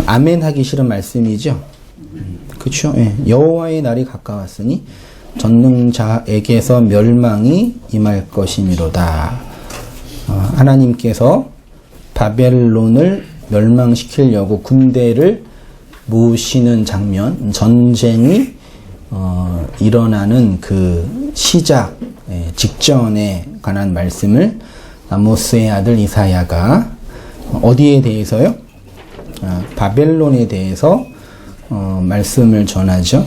아멘 하기 싫은 말씀이죠. 그렇죠. 예. 여호와의 날이 가까웠으니 전능자에게서 멸망이 임할 것이미로다. 하나님께서 바벨론을 멸망시키려고 군대를 모으시는 장면, 전쟁이 일어나는 그 시작 직전에 관한 말씀을 아모스의 아들 이사야가 어디에 대해서요? 바벨론에 대해서 말씀을 전하죠.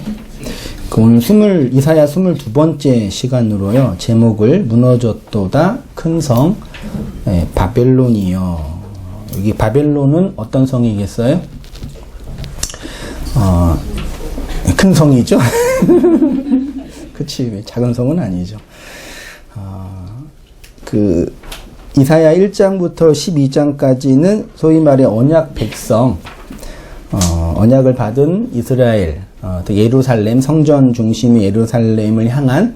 오늘 이사야 22번째 시간으로요. 제목을 무너졌도다 큰 성 바벨론이요. 여기 바벨론은 어떤 성이겠어요? 큰 성이죠. 그치, 작은 성은 아니죠. 이사야 1장부터 12장까지는 소위 말해 언약 백성, 언약을 받은 이스라엘, 예루살렘, 성전 중심의 예루살렘을 향한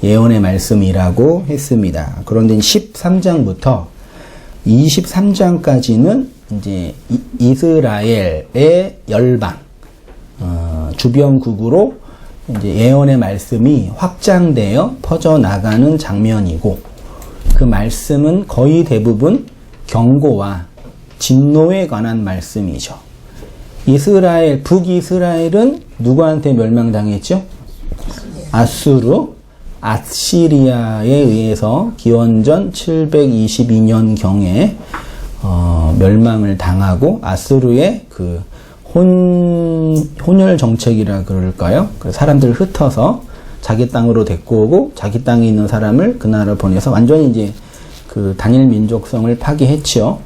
예언의 말씀이라고 했습니다. 그런데 13장부터 23장까지는 이제 이스라엘의 열방, 주변국으로 이제 예언의 말씀이 확장되어 퍼져나가는 장면이고, 그 말씀은 거의 대부분 경고와 진노에 관한 말씀이죠. 북이스라엘은 누구한테 멸망당했죠? 아시리아에 의해서 기원전 722년경에 멸망을 당하고, 아수르의 그 혼혈 정책이라 그럴까요? 사람들 흩어서 자기 땅으로 데리고 오고, 자기 땅에 있는 사람을 그 나라로 보내서 완전히 이제 그 단일 민족성을 파괴했죠.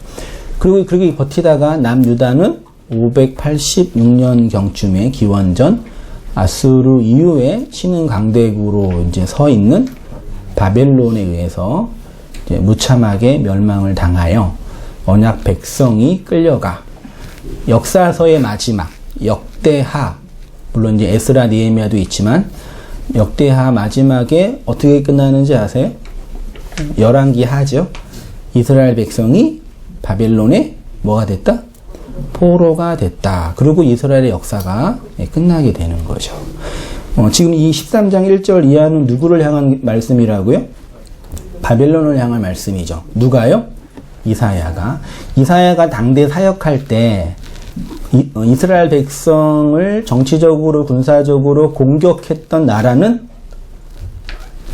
그리고 그렇게 버티다가 남유다는 586년경쯤에 기원전 아수르 이후에 신흥 강대국으로 이제 서 있는 바벨론에 의해서 이제 무참하게 멸망을 당하여 언약 백성이 끌려가 역사서의 마지막 역대하, 물론 이제 에스라 느헤미야도 있지만 역대하 마지막에 어떻게 끝나는지 아세요? 열왕기 하죠. 이스라엘 백성이 바벨론에 뭐가 됐다? 포로가 됐다. 그리고 이스라엘의 역사가 끝나게 되는 거죠. 지금 이 13장 1절 이하는 누구를 향한 말씀이라고요? 바벨론을 향한 말씀이죠. 누가요? 이사야가 당대 사역할 때 이스라엘 백성을 정치적으로 군사적으로 공격했던 나라는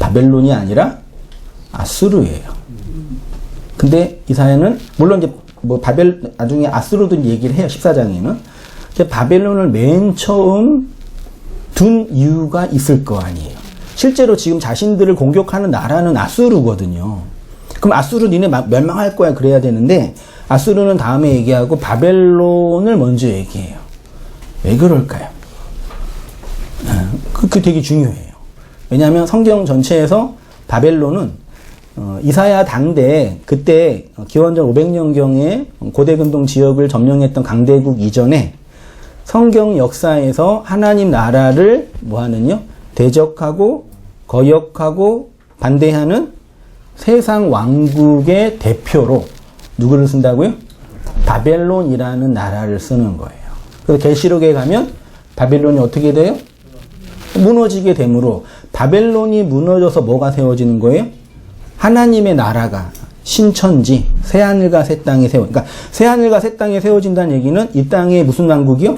바벨론이 아니라 아수르예요. 근데 이사야는 물론 이제 나중에 아수르도 얘기를 해요. 14장에는. 근데 바벨론을 맨 처음 둔 이유가 있을 거 아니에요. 실제로 지금 자신들을 공격하는 나라는 아수르거든요. 그럼 아수르 니네 멸망할 거야 그래야 되는데, 아수르는 다음에 얘기하고 바벨론을 먼저 얘기해요. 왜 그럴까요? 그게 되게 중요해요. 왜냐하면 성경 전체에서 바벨론은 이사야 당대, 그때 기원전 500년경에 고대근동 지역을 점령했던 강대국 이전에 성경 역사에서 하나님 나라를 대적하고 거역하고 반대하는 세상 왕국의 대표로 누구를 쓴다고요? 바벨론이라는 나라를 쓰는 거예요. 그래서 계시록에 가면 바벨론이 어떻게 돼요? 무너지게 되므로, 바벨론이 무너져서 뭐가 세워지는 거예요? 하나님의 나라가 신천지, 새하늘과 새 땅에 그러니까 새하늘과 새 땅에 세워진다는 얘기는 이 땅에 무슨 왕국이요?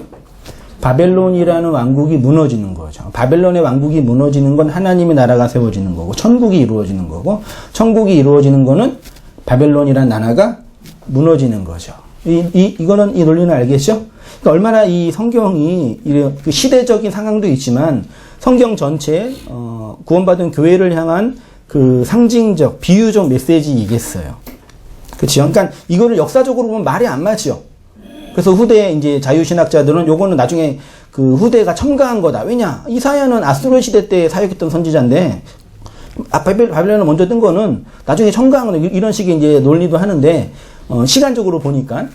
바벨론이라는 왕국이 무너지는 거죠. 바벨론의 왕국이 무너지는 건 하나님의 나라가 세워지는 거고, 천국이 이루어지는 거고, 천국이 이루어지는 거는 바벨론이라는 나라가 무너지는 거죠. 이거는 이 논리는 알겠죠? 그러니까 얼마나 이 성경이 그 시대적인 상황도 있지만 성경 전체 구원받은 교회를 향한 그 상징적, 비유적 메시지이겠어요. 그렇죠? 그러니까 이거를 역사적으로 보면 말이 안 맞죠. 그래서 후대 이제 자유신학자들은 요거는 나중에 그 후대가 첨가한 거다. 왜냐? 이사야는 아수르 시대 때 사역했던 선지자인데, 바벨론을 먼저 뜬 거는 나중에 첨가한 거다. 이런 식의 이제 논리도 하는데, 시간적으로 보니까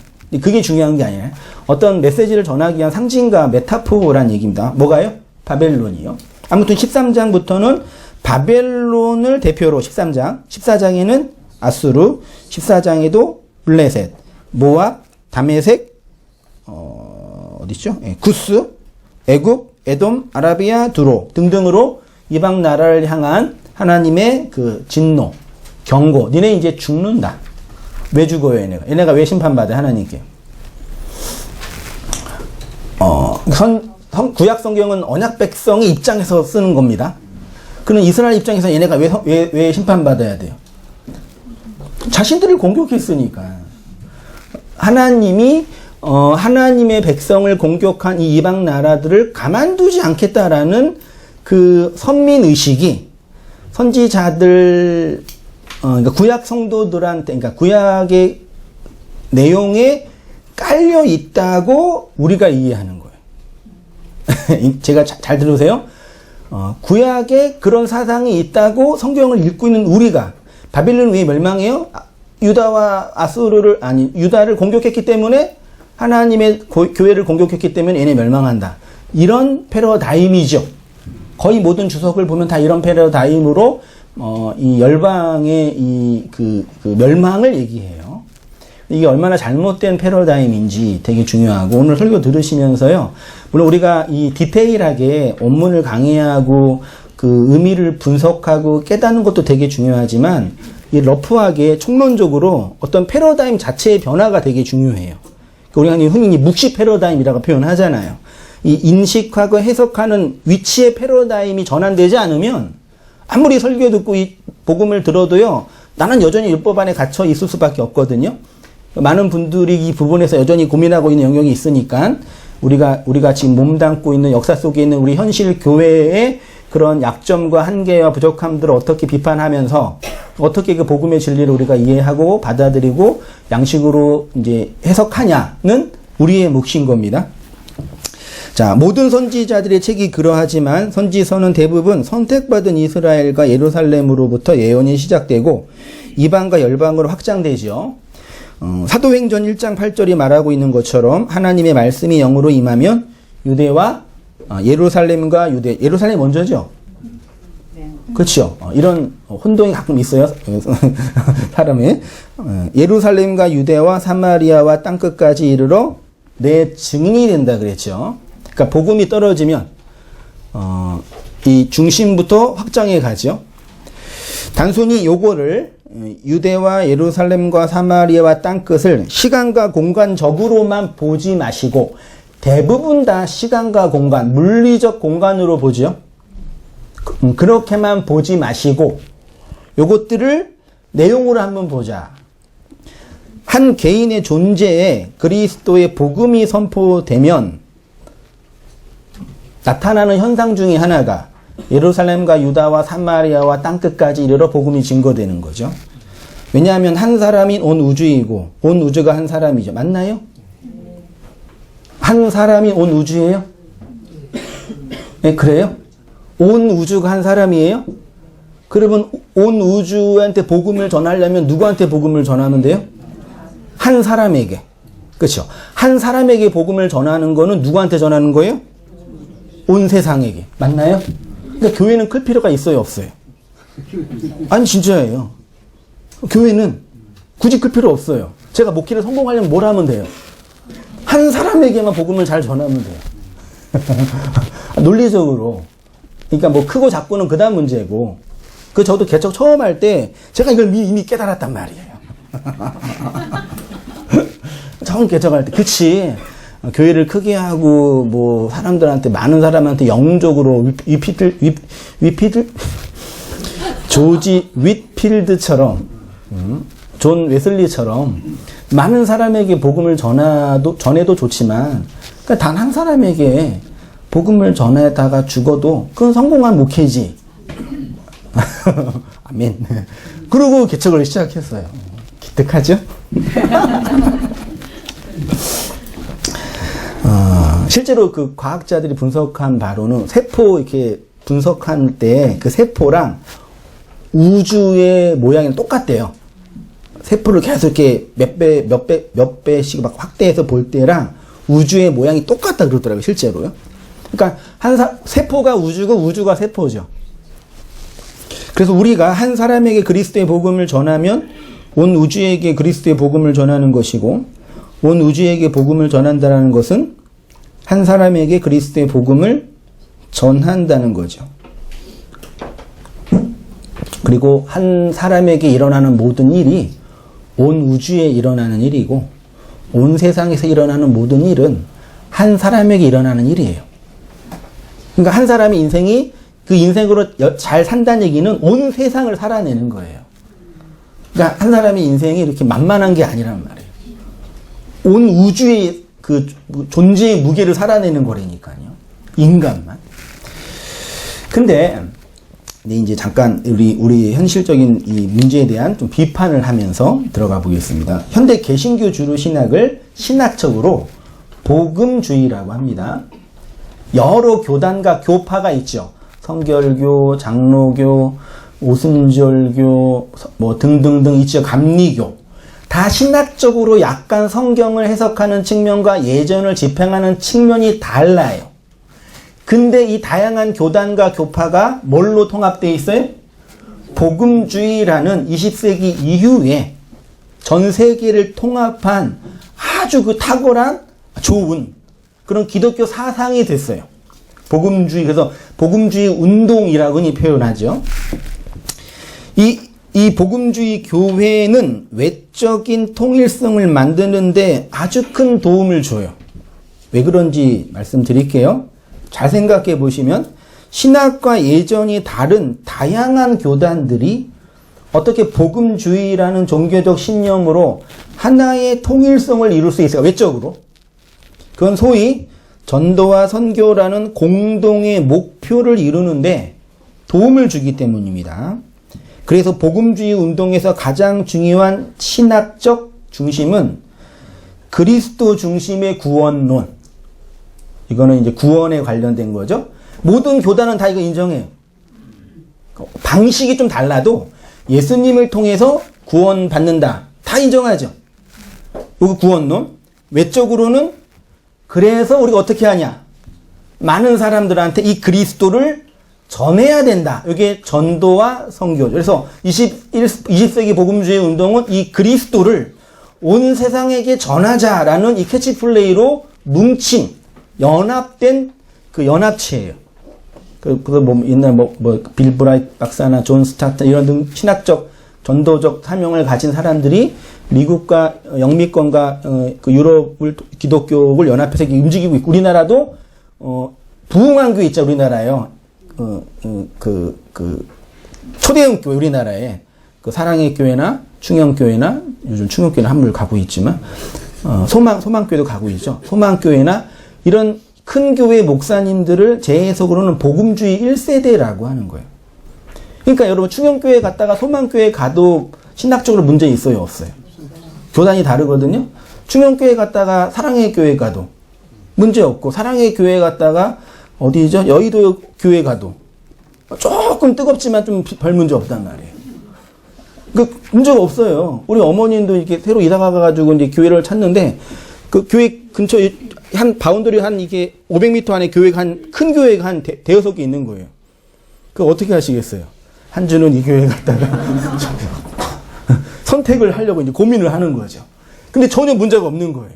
그게 중요한 게 아니에요. 어떤 메시지를 전하기 위한 상징과 메타포란 얘기입니다. 뭐가요? 바벨론이요. 아무튼 13장부터는 바벨론을 대표로 13장, 14장에는 아수르, 14장에도 블레셋, 모압, 다메섹, 어디죠? 예, 구스, 애굽, 에돔, 아라비아, 두로 등등으로 이방 나라를 향한 하나님의 그 진노, 경고. 니네 이제 죽는다. 왜 죽어요, 얘네가? 얘네가 왜 심판받아요, 하나님께? 구약 성경은 언약 백성의 입장에서 쓰는 겁니다. 그는 이스라엘 입장에서 얘네가 왜 심판받아야 돼요? 자신들을 공격했으니까. 하나님이 하나님의 백성을 공격한 이 이방 나라들을 가만두지 않겠다라는 그 선민 의식이 선지자들, 그러니까 구약 성도들한테, 그러니까 구약의 내용에 깔려 있다고 우리가 이해하는 거예요. 제가 잘 들으세요. 구약에 그런 사상이 있다고 성경을 읽고 있는 우리가 바빌론은 왜 멸망해요? 유다를 공격했기 때문에 하나님의 교회를 공격했기 때문에 얘네 멸망한다. 이런 패러다임이죠. 거의 모든 주석을 보면 다 이런 패러다임으로 이 열방의 그 멸망을 얘기해요. 이게 얼마나 잘못된 패러다임인지 되게 중요하고 오늘 설교 들으시면서요. 물론 우리가 이 디테일하게 원문을 강의하고 그 의미를 분석하고 깨닫는 것도 되게 중요하지만 이 러프하게 총론적으로 어떤 패러다임 자체의 변화가 되게 중요해요. 우리가 흔히 묵시 패러다임이라고 표현하잖아요. 이 인식하고 해석하는 위치의 패러다임이 전환되지 않으면 아무리 설교 듣고 이 복음을 들어도요. 나는 여전히 율법 안에 갇혀 있을 수밖에 없거든요. 많은 분들이 이 부분에서 여전히 고민하고 있는 영역이 있으니까 우리가 지금 몸담고 있는 역사 속에 있는 우리 현실 교회의 그런 약점과 한계와 부족함들을 어떻게 비판하면서 어떻게 그 복음의 진리를 우리가 이해하고 받아들이고 양식으로 이제 해석하냐는 우리의 몫인 겁니다. 자, 모든 선지자들의 책이 그러하지만 선지서는 대부분 선택받은 이스라엘과 예루살렘으로부터 예언이 시작되고 이방과 열방으로 확장되죠. 사도행전 1장 8절이 말하고 있는 것처럼 하나님의 말씀이 영으로 임하면 유대와 예루살렘과 예루살렘이 먼저죠? 그렇죠. 이런 혼동이 가끔 있어요. 사람이. 예루살렘과 유대와 사마리아와 땅끝까지 이르러 내 증인이 된다 그랬죠. 그러니까 복음이 떨어지면 이 중심부터 확장해 가죠. 단순히 요거를 유대와 예루살렘과 사마리아와 땅끝을 시간과 공간적으로만 보지 마시고 대부분 다 시간과 공간, 물리적 공간으로 보죠. 그렇게만 보지 마시고 요것들을 내용으로 한번 보자. 한 개인의 존재에 그리스도의 복음이 선포되면 나타나는 현상 중에 하나가 예루살렘과 유다와 사마리아와 땅끝까지 이르러 복음이 증거되는 거죠. 왜냐하면 한 사람이 온 우주이고 온 우주가 한 사람이죠. 맞나요? 한 사람이 온 우주예요? 네, 그래요? 온 우주가 한 사람이에요? 그러면 온 우주한테 복음을 전하려면 누구한테 복음을 전하면 돼요? 한 사람에게. 그렇죠? 한 사람에게 복음을 전하는 거는 누구한테 전하는 거예요? 온 세상에게. 맞나요? 그러니까 교회는 클 필요가 있어요, 없어요? 아니, 진짜예요. 교회는 굳이 클 필요 없어요. 제가 목회를 성공하려면 뭘 하면 돼요? 한 사람에게만 복음을 잘 전하면 돼요. 논리적으로. 그러니까 뭐 크고 작고는 그 다음 문제고, 저도 개척 처음 할 때 제가 이걸 이미 깨달았단 말이에요. 처음 개척할 때. 그치. 교회를 크게 하고, 뭐, 사람들한테, 많은 사람한테 영적으로 조지 윗필드처럼, 존 웨슬리처럼, 많은 사람에게 복음을 전해도 좋지만, 그러니까 단 한 사람에게 복음을 전하다가 죽어도, 그건 성공한 목회지. 아멘. 그러고 개척을 시작했어요. 기특하죠? 실제로 그 과학자들이 분석한 바로는 세포 이렇게 분석할 때 그 세포랑 우주의 모양이 똑같대요. 세포를 계속 이렇게 몇 배씩 막 확대해서 볼 때랑 우주의 모양이 똑같다 그러더라고요, 실제로요. 그러니까 세포가 우주고 우주가 세포죠. 그래서 우리가 한 사람에게 그리스도의 복음을 전하면 온 우주에게 그리스도의 복음을 전하는 것이고, 온 우주에게 복음을 전한다는 것은 한 사람에게 그리스도의 복음을 전한다는 거죠. 그리고 한 사람에게 일어나는 모든 일이 온 우주에 일어나는 일이고 온 세상에서 일어나는 모든 일은 한 사람에게 일어나는 일이에요. 그러니까 한 사람의 인생이 그 인생으로 잘 산다는 얘기는 온 세상을 살아내는 거예요. 그러니까 한 사람의 인생이 이렇게 만만한 게 아니란 말이에요. 온 우주의 그 존재의 무게를 살아내는 거라니까요. 인간만. 근데 이제 잠깐 우리 현실적인 이 문제에 대한 좀 비판을 하면서 들어가 보겠습니다. 현대 개신교 주류 신학을 신학적으로 복음주의라고 합니다. 여러 교단과 교파가 있죠. 성결교, 장로교, 오순절교, 뭐 등등등 있죠. 감리교. 다 신학적으로 약간 성경을 해석하는 측면과 예전을 집행하는 측면이 달라요. 근데 이 다양한 교단과 교파가 뭘로 통합되어 있어요? 복음주의라는 20세기 이후에 전 세계를 통합한 아주 그 탁월한 좋은 그런 기독교 사상이 됐어요. 복음주의. 그래서 복음주의 운동이라고 표현하죠. 이 복음주의 교회는 외적인 통일성을 만드는데 아주 큰 도움을 줘요. 왜 그런지 말씀드릴게요. 잘 생각해 보시면 신학과 예전이 다른 다양한 교단들이 어떻게 복음주의라는 종교적 신념으로 하나의 통일성을 이룰 수 있을까? 외적으로. 그건 소위 전도와 선교라는 공동의 목표를 이루는데 도움을 주기 때문입니다. 그래서 복음주의 운동에서 가장 중요한 신학적 중심은 그리스도 중심의 구원론. 이거는 이제 구원에 관련된 거죠. 모든 교단은 다 이거 인정해요. 방식이 좀 달라도 예수님을 통해서 구원받는다. 다 인정하죠. 이거 구원론. 외적으로는 그래서 우리가 어떻게 하냐. 많은 사람들한테 이 그리스도를 전해야 된다. 이게 전도와 선교죠. 그래서 20세기 복음주의 운동은 이 그리스도를 온 세상에게 전하자라는 이 캐치플레이로 뭉친 연합된 그 연합체예요. 그래서 뭐 옛날 빌 브라이트 박사나 존 스타트 이런 등 신학적 전도적 사명을 가진 사람들이 미국과 영미권과 그 유럽을 기독교를 연합해서 움직이고 있고 우리나라도 부흥한 교회 있죠. 우리나라에요. 초대형 교회 우리나라에 그 사랑의 교회나 충영교회나 요즘 충영교회는 한물 가고 있지만 소망교회도 가고 있죠. 소망교회나 이런 큰 교회 목사님들을 제 해석으로는 복음주의 1세대라고 하는 거예요. 그러니까 여러분 충영교회 갔다가 소망교회 가도 신학적으로 문제 있어요? 없어요? 교단이 다르거든요. 충영교회 갔다가 사랑의 교회 가도 문제 없고 사랑의 교회 갔다가 어디죠? 여의도 교회 가도 조금 뜨겁지만 좀 별 문제 없단 말이에요. 그 문제가 없어요. 우리 어머님도 이렇게 새로 이사 가가지고 이제 교회를 찾는데 그 교회 근처에 한 바운더리 한 이게 500m 안에 교회가 큰 교회가 한 대여섯 개 있는 거예요. 그 어떻게 하시겠어요? 한 주는 이 교회 갔다가 선택을 하려고 이제 고민을 하는 거죠. 근데 전혀 문제가 없는 거예요.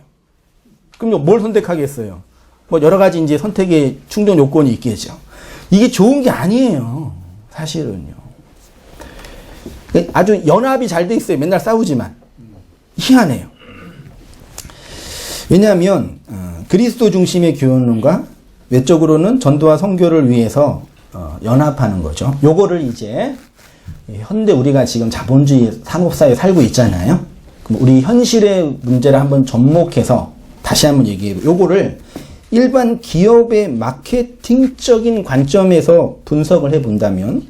그럼 뭘 선택하겠어요? 뭐 여러 가지 이제 선택의 충족 요건이 있겠죠. 이게 좋은 게 아니에요. 사실은요. 아주 연합이 잘 돼 있어요. 맨날 싸우지만. 희한해요. 왜냐하면 그리스도 중심의 교훈론과 외적으로는 전도와 선교를 위해서 연합하는 거죠. 요거를 이제 현대 우리가 지금 자본주의 산업사회에 살고 있잖아요. 그럼 우리 현실의 문제를 한번 접목해서 다시 한번 얘기해요. 요거를 일반 기업의 마케팅적인 관점에서 분석을 해본다면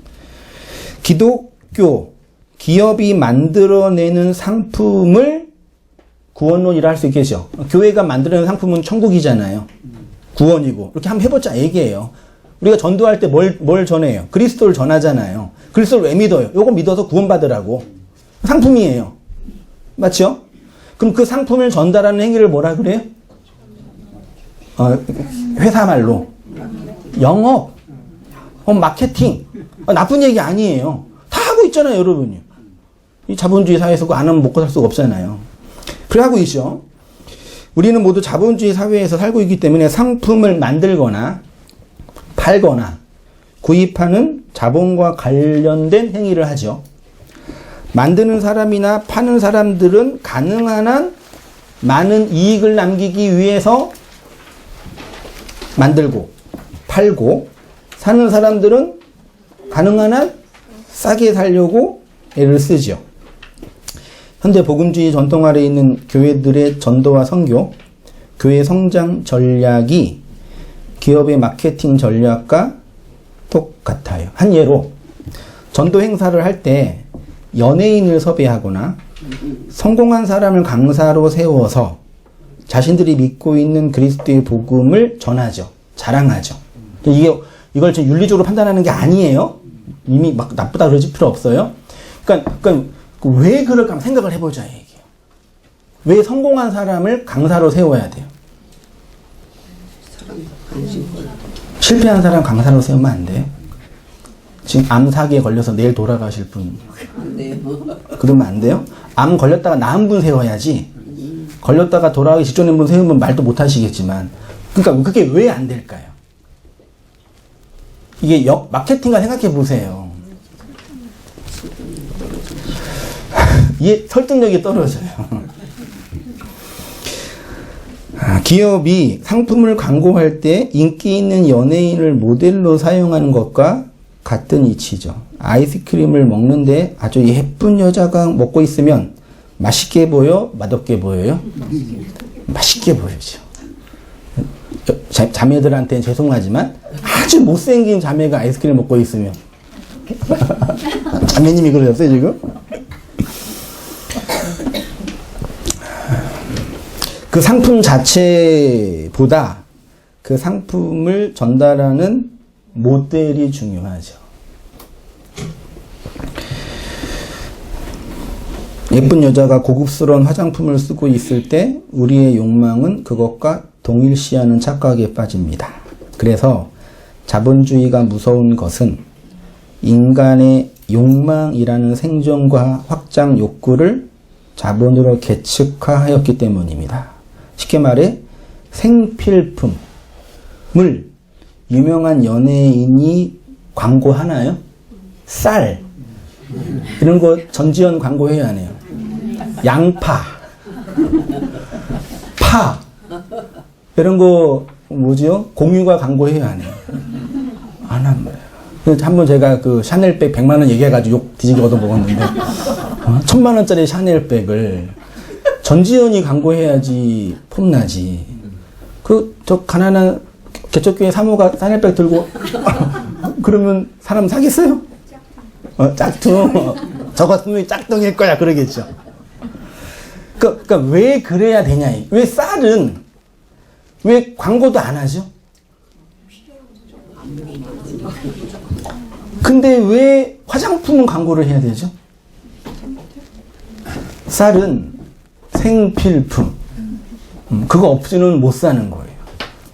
기독교 기업이 만들어내는 상품을 구원론이라 할 수 있겠죠. 교회가 만들어내는 상품은 천국이잖아요. 구원이고. 이렇게 한번 해보자 얘기예요. 우리가 전도할 때 뭘 전해요? 그리스도를 전하잖아요. 그리스도를 왜 믿어요? 요거 믿어서 구원받으라고. 상품이에요. 맞죠? 그럼 그 상품을 전달하는 행위를 뭐라 그래요? 회사 말로. 영업. 마케팅. 나쁜 얘기 아니에요. 다 하고 있잖아요, 여러분이. 이 자본주의 사회에서 그거 안 하면 먹고 살 수가 없잖아요. 그래 하고 있죠. 우리는 모두 자본주의 사회에서 살고 있기 때문에 상품을 만들거나 팔거나 구입하는 자본과 관련된 행위를 하죠. 만드는 사람이나 파는 사람들은 가능한 한 많은 이익을 남기기 위해서 만들고 팔고, 사는 사람들은 가능한 한 싸게 살려고 애를 쓰죠. 현대 복음주의 전통 아래 있는 교회들의 전도와 선교, 교회 성장 전략이 기업의 마케팅 전략과 똑같아요. 한 예로 전도 행사를 할 때 연예인을 섭외하거나 성공한 사람을 강사로 세워서 자신들이 믿고 있는 그리스도의 복음을 전하죠. 자랑하죠. 이걸 지금 윤리적으로 판단하는 게 아니에요. 이미 막 나쁘다 그러실 필요 없어요. 그러니까 왜 그럴까 한번 생각을 해보자 얘기예요. 왜 성공한 사람을 강사로 세워야 돼요? 실패한 사람 강사로 세우면 안 돼요? 지금 암 사기에 걸려서 내일 돌아가실 분 그러면 안 돼요? 암 걸렸다가 나은 분 세워야지. 걸렸다가 돌아가기 직전에 분 세우면 말도 못 하시겠지만, 그러니까 그게 왜 안 될까요? 이게 마케팅과 생각해 보세요. 이게 설득력이 떨어져요. 기업이 상품을 광고할 때 인기 있는 연예인을 모델로 사용하는 것과 같은 이치죠. 아이스크림을 먹는데 아주 예쁜 여자가 먹고 있으면 맛있게 보여? 맛없게 보여요? 맛있게 보이죠. 자매들한테는 죄송하지만 아주 못생긴 자매가 아이스크림 먹고 있으면 자매님이 그러셨어요 지금? 그 상품 자체보다 그 상품을 전달하는 모델이 중요하죠. 예쁜 여자가 고급스러운 화장품을 쓰고 있을 때 우리의 욕망은 그것과 동일시하는 착각에 빠집니다. 그래서 자본주의가 무서운 것은 인간의 욕망이라는 생존과 확장 욕구를 자본으로 계측화하였기 때문입니다. 쉽게 말해 생필품을 유명한 연예인이 광고하나요? 쌀 이런 거 전지현 광고해야 하네요. 양파, 파 이런 거 뭐죠? 공유가 광고해야 하네요. 안 합니다. 한번 제가 그 샤넬백 100만 원 얘기해가지고 욕 뒤지게 얻어먹었는데 1000만 원짜리 샤넬백을 전지현이 광고해야지 폼나지. 저 가난한 개척교회 사모가 샤넬백 들고 그러면 사람 사겠어요? 짝퉁. 저거 분명히 짝퉁일 거야 그러겠죠. 그러니까 왜 그래야 되냐? 왜 쌀은 왜 광고도 안 하죠? 근데 왜 화장품은 광고를 해야 되죠? 쌀은 생필품. 그거 없이는 못 사는 거예요.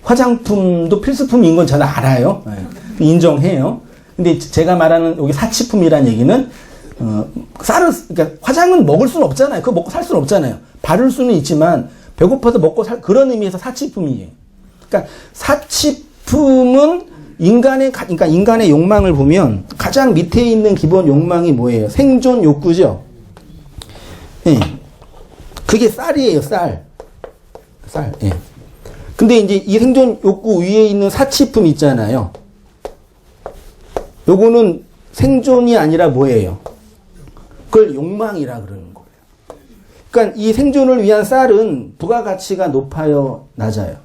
화장품도 필수품인 건 저는 알아요. 인정해요. 근데 제가 말하는 여기 사치품이라는 얘기는 쌀은 그러니까 화장은 먹을 수는 없잖아요. 그거 먹고 살 수는 없잖아요. 바를 수는 있지만 배고파서 먹고 살 그런 의미에서 사치품이에요. 그러니까 사치품은 그러니까 인간의 욕망을 보면 가장 밑에 있는 기본 욕망이 뭐예요? 생존 욕구죠. 예. 그게 쌀이에요, 쌀. 예. 근데 이제 이 생존 욕구 위에 있는 사치품 있잖아요. 요거는 생존이 아니라 뭐예요? 그걸 욕망이라 그러는 거예요. 그러니까 이 생존을 위한 쌀은 부가가치가 높아요, 낮아요?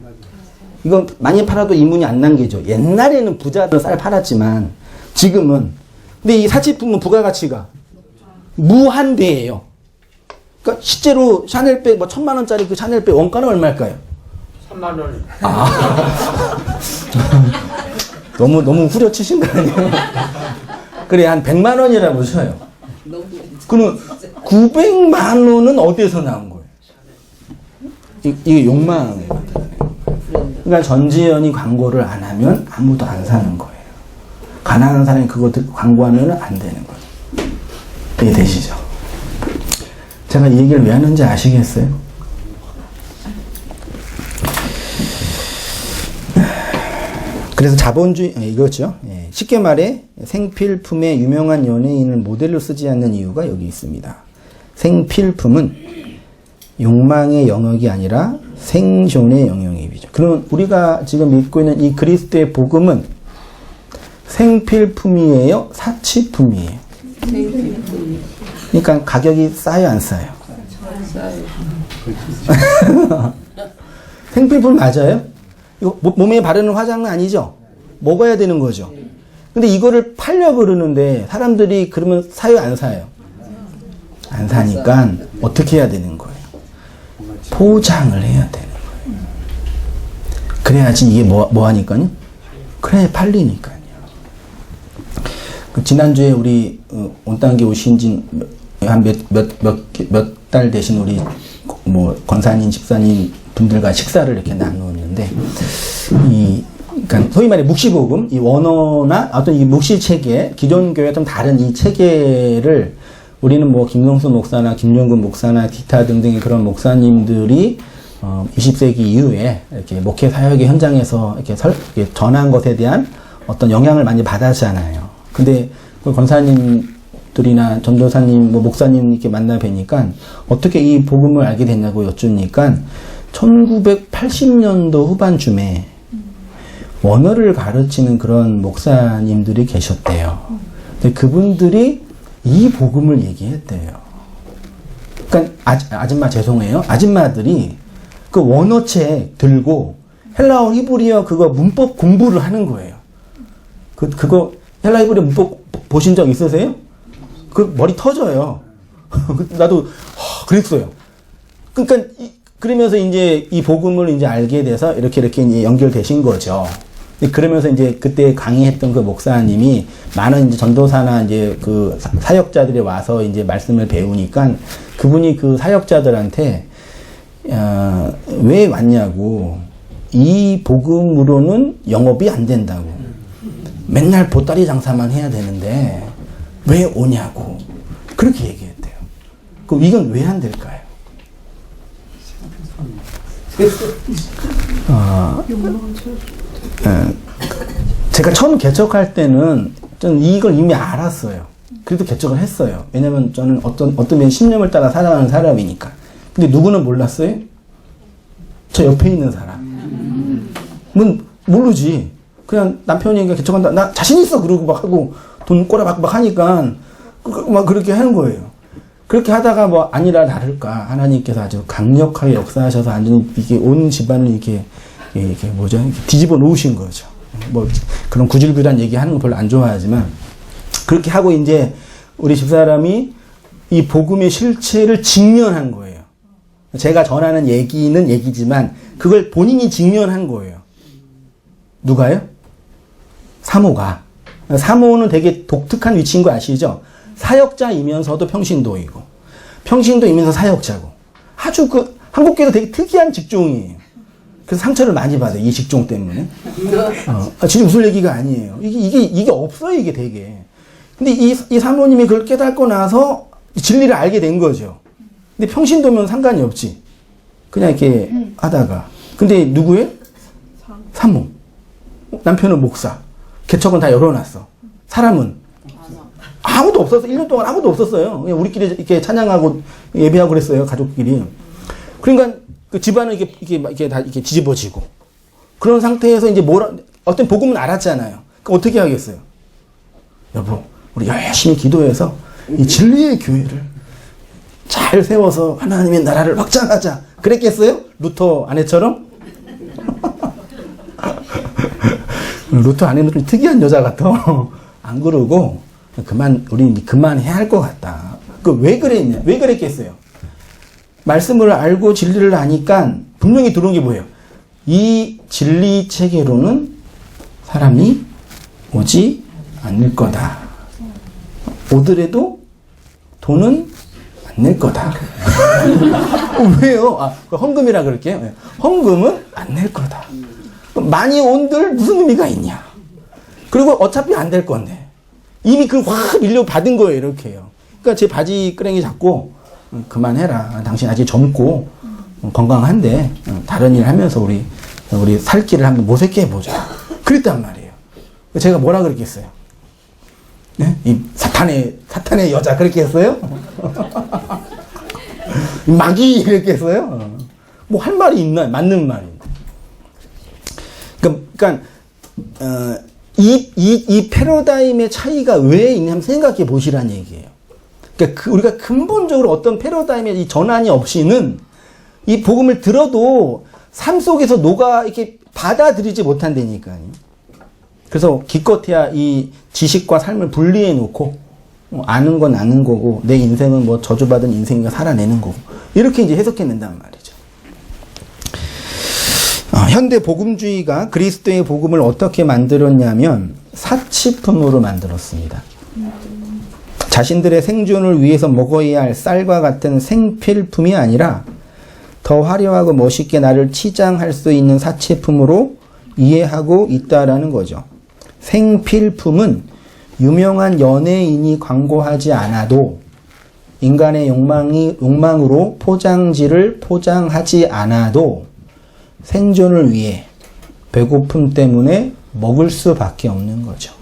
이건 많이 팔아도 이문이 안 남기죠. 옛날에는 부자들 쌀 팔았지만 지금은. 근데 이 사치품은 부가가치가 무한대예요. 그러니까 실제로 샤넬백 1000만 원짜리 그 샤넬백 원가는 얼마일까요? 3만 원. 너무 후려치신 거 아니에요? 그래, 한 100만 원이라고 쳐요. 그럼 900만 원은 어디에서 나온 거예요? 이게 욕망이에요. 그러니까 전지현이 광고를 안 하면 아무도 안 사는 거예요. 가난한 사람이 그거 광고하면 안 되는 거예요. 이해되시죠? 제가 이 얘기를 왜 하는지 아시겠어요? 그래서 자본주의, 이거죠. 예, 쉽게 말해 생필품의 유명한 연예인을 모델로 쓰지 않는 이유가 여기 있습니다. 생필품은 욕망의 영역이 아니라 생존의 영역이죠. 그러면 우리가 지금 믿고 있는 이 그리스도의 복음은 생필품이에요? 사치품이에요? 생필품. 그러니까 가격이 싸요, 안 싸요? 싸요. 생필품 맞아요? 이거 몸에 바르는 화장은 아니죠? 먹어야 되는 거죠. 근데 이거를 팔려고 그러는데 사람들이 그러면 사요, 안 사요? 안 사니까 어떻게 해야 되는 거예요? 포장을 해야 되는 거예요. 그래야지 이게 뭐 하니까요? 그래 팔리니까요. 지난주에 우리 온당계 오신 지 한 몇 달 되신 우리 권사님, 집사님 분들과 식사를 이렇게 나누었는데, 그러니까 소위 말해 묵시복음, 이 원어나 어떤 이 묵시 체계, 기존 교회와 좀 다른 이 체계를 우리는 김동수 목사나 김용근 목사나 기타 등등의 그런 목사님들이 20세기 이후에 이렇게 목회 사역의 현장에서 이렇게 전한 것에 대한 어떤 영향을 많이 받았잖아요. 근데 그 권사님들이나 전도사님, 목사님 이렇게 만나 뵈니까 어떻게 이 복음을 알게 됐냐고 여쭈니까 1980년도 후반쯤에 원어를 가르치는 그런 목사님들이 계셨대요. 근데 그분들이 이 복음을 얘기했대요. 그러니까 아줌마 죄송해요. 아줌마들이 그 원어책 들고 헬라어 히브리어 그거 문법 공부를 하는 거예요. 그거 헬라 히브리어 문법 보신 적 있으세요? 그 머리 터져요. 나도 그랬어요. 그러니까 그러면서 이제 이 복음을 이제 알게 돼서 이렇게 이제 연결되신 거죠. 그러면서 이제 그때 강의했던 그 목사님이 많은 이제 전도사나 이제 그 사역자들이 와서 이제 말씀을 배우니까 그분이 그 사역자들한테 왜 왔냐고, 이 복음으로는 영업이 안 된다고, 맨날 보따리 장사만 해야 되는데 왜 오냐고 그렇게 얘기했대요. 그럼 이건 왜 안 될까요? 제가 처음 개척할 때는 저는 이걸 이미 알았어요. 그래도 개척을 했어요. 왜냐면 저는 어떤 면 신념을 따라 살아가는 사람이니까. 근데 누구는 몰랐어요? 저 옆에 있는 사람. 모르지. 그냥 남편이 개척한다, 나 자신 있어 그러고 막 하고 돈 꼬라박고 막 하니까 막 그렇게 하는 거예요. 그렇게 하다가 아니라 다를까 하나님께서 아주 강력하게 역사하셔서 완전히 이게 온 집안을 이렇게 뒤집어 놓으신 거죠. 그런 구질구질한 얘기 하는 거 별로 안 좋아하지만 그렇게 하고 이제 우리 집사람이 이 복음의 실체를 직면한 거예요. 제가 전하는 얘기는 얘기지만 그걸 본인이 직면한 거예요. 누가요? 사모가. 사모는 되게 독특한 위치인 거 아시죠? 사역자이면서도 평신도이고, 평신도이면서 사역자고, 아주 한국교회도 되게 특이한 직종이에요. 그래서 상처를 많이 받아요, 이 직종 때문에. 진짜 웃을 얘기가 아니에요. 이게 없어요, 이게 되게. 근데 이 사모님이 그걸 깨닫고 나서 진리를 알게 된 거죠. 근데 평신도면 상관이 없지. 그냥 이렇게 하다가. 근데 누구예요? 사모. 남편은 목사. 개척은 다 열어놨어. 사람은 아무도 없었어. 1년 동안 아무도 없었어요. 그냥 우리끼리 이렇게 찬양하고 예배하고 그랬어요, 가족끼리. 그러니까 그 집안은 이게 다 이렇게 뒤집어지고. 그런 상태에서 이제 어떤 복음은 알았잖아요. 그럼 어떻게 하겠어요? 여보, 우리 열심히 기도해서 이 진리의 교회를 잘 세워서 하나님의 나라를 확장하자. 그랬겠어요? 루터 아내처럼? 루터 아내는 좀 특이한 여자 같아. 안 그러고, 우리 그만해야 할 것 같다. 왜 그랬냐? 왜 그랬겠어요? 말씀을 알고 진리를 아니까 분명히 들어온 게 뭐예요? 이 진리 체계로는 사람이 오지 않을 거다. 오더라도 돈은 안 낼 거다. 왜요? 헌금이라 그럴게요. 헌금은 안 낼 거다. 많이 온들 무슨 의미가 있냐? 그리고 어차피 안 될 건데 이미 확 밀려 받은 거예요, 이렇게요. 그러니까 제 바지 끄랭이 잡고 그만해라. 당신 아직 젊고 건강한데 다른 일 하면서 우리 살 길을 한번 모색해 보자. 그랬단 말이에요. 제가 뭐라 그랬겠어요? 네? 이 사탄의 여자 그렇게 했어요? 마귀 그렇게 했어요? 뭐 할 말이 있나? 맞는 말인데. 그러니까 이 패러다임의 차이가 왜 있냐면 생각해 보시란 얘기예요. 그러니까 우리가 근본적으로 어떤 패러다임의 이 전환이 없이는 이 복음을 들어도 삶 속에서 이렇게 받아들이지 못한다니까요. 그래서 기껏해야 이 지식과 삶을 분리해 놓고 아는 건 아는 거고 내 인생은 뭐 저주받은 인생이니까 살아내는 거고 이렇게 이제 해석해낸단 말이죠. 현대 복음주의가 그리스도의 복음을 어떻게 만들었냐면 사치품으로 만들었습니다. 자신들의 생존을 위해서 먹어야 할 쌀과 같은 생필품이 아니라 더 화려하고 멋있게 나를 치장할 수 있는 사치품으로 이해하고 있다라는 거죠. 생필품은 유명한 연예인이 광고하지 않아도 인간의 욕망으로 포장지를 포장하지 않아도 생존을 위해 배고픔 때문에 먹을 수밖에 없는 거죠.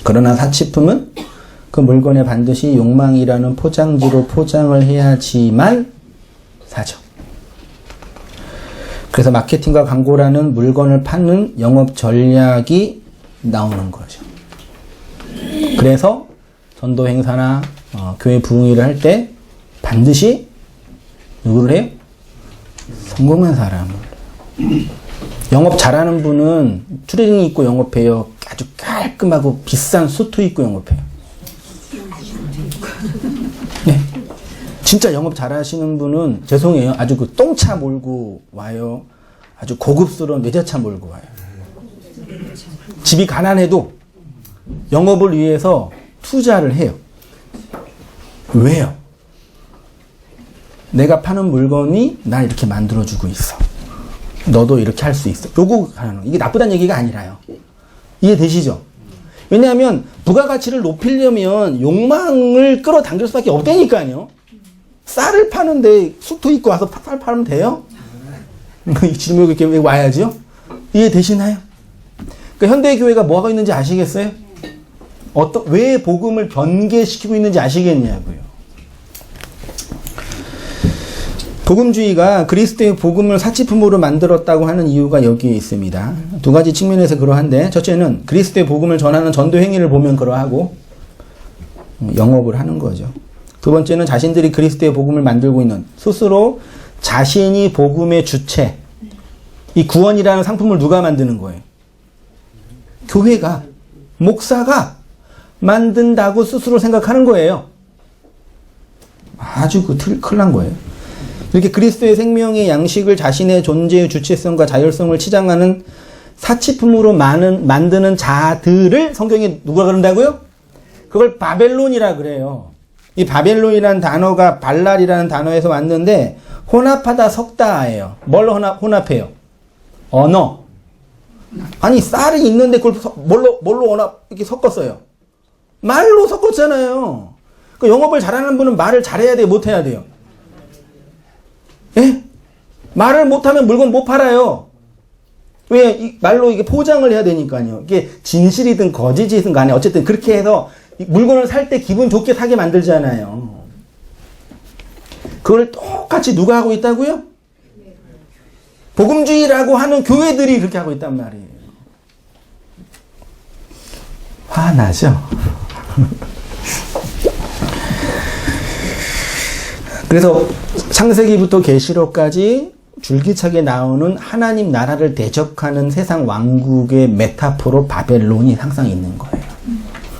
그러나 사치품은 그 물건에 반드시 욕망이라는 포장지로 포장을 해야지만 사죠. 그래서 마케팅과 광고라는 물건을 파는 영업 전략이 나오는 거죠. 그래서 전도 행사나 교회 부흥회를 할 때 반드시 누구를 해요? 성공한 사람을. 영업 잘하는 분은 트레이닝 입고 영업해요. 아주 깔끔하고 비싼 수트 입고 영업해요. 네. 진짜 영업 잘하시는 분은 죄송해요. 아주 그 똥차 몰고 와요. 아주 고급스러운 외제차 몰고 와요. 집이 가난해도 영업을 위해서 투자를 해요. 왜요? 내가 파는 물건이 날 이렇게 만들어주고 있어. 너도 이렇게 할 수 있어. 요거 하는 거. 이게 나쁘다는 얘기가 아니라요. 이해되시죠? 왜냐하면 부가가치를 높이려면 욕망을 끌어당길 수밖에 없다니까요. 쌀을 파는데 수트 입고 와서 쌀 팔면 돼요? 질문이 이렇게 와야죠? 이해되시나요? 그러니까 현대교회가 뭐가 있는지 아시겠어요? 왜 복음을 변개시키고 있는지 아시겠냐고요. 복음주의가 그리스도의 복음을 사치품으로 만들었다고 하는 이유가 여기에 있습니다. 두 가지 측면에서 그러한데, 첫째는 그리스도의 복음을 전하는 전도 행위를 보면 그러하고 영업을 하는 거죠. 두 번째는 자신들이 그리스도의 복음을 만들고 있는 스스로 자신이 복음의 주체, 이 구원이라는 상품을 누가 만드는 거예요? 교회가, 목사가 만든다고 스스로 생각하는 거예요. 아주 큰일 난 거예요. 이렇게 그리스도의 생명의 양식을 자신의 존재의 주체성과 자율성을 치장하는 사치품으로 만드는 자들을 성경에 누가 그런다고요? 그걸 바벨론이라 그래요. 이 바벨론이라는 단어가 발랄이라는 단어에서 왔는데 혼합하다 섞다예요. 뭘 혼합해요? 언어. 아니 쌀이 있는데 그걸 뭘로 혼합 이렇게 섞었어요? 말로 섞었잖아요. 그 영업을 잘하는 분은 말을 잘해야 돼요? 못해야 돼요? 예? 말을 못하면 물건 못 팔아요. 왜? 말로 이게 포장을 해야 되니까요. 이게 진실이든 거짓이든 간에 어쨌든 그렇게 해서 물건을 살 때 기분 좋게 사게 만들잖아요. 그걸 똑같이 누가 하고 있다고요? 복음주의라고 하는 교회들이 그렇게 하고 있단 말이에요. 화나죠? 그래서 창세기부터 계시록까지 줄기차게 나오는 하나님 나라를 대적하는 세상 왕국의 메타포로 바벨론이 항상 있는 거예요.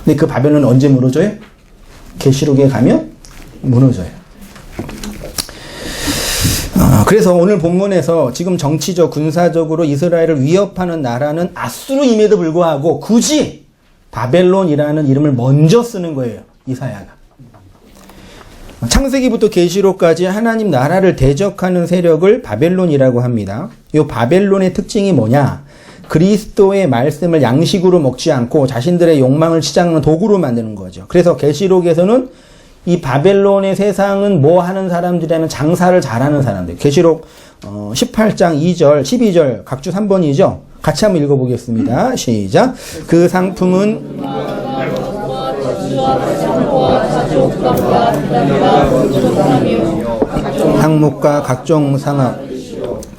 근데 그 바벨론은 언제 무너져요? 계시록에 가면 무너져요. 그래서 오늘 본문에서 지금 정치적, 군사적으로 이스라엘을 위협하는 나라는 아수르임에도 불구하고 굳이 바벨론이라는 이름을 먼저 쓰는 거예요. 이사야가. 창세기부터 계시록까지 하나님 나라를 대적하는 세력을 바벨론이라고 합니다. 이 바벨론의 특징이 뭐냐? 그리스도의 말씀을 양식으로 먹지 않고 자신들의 욕망을 치장하는 도구로 만드는 거죠. 그래서 계시록에서는 이 바벨론의 세상은 뭐 하는 사람들이라면 장사를 잘하는 사람들. 계시록 18장 2절, 12절 각주 3번이죠. 같이 한번 읽어보겠습니다. 시작. 그 상품은 항목과 각종 상업,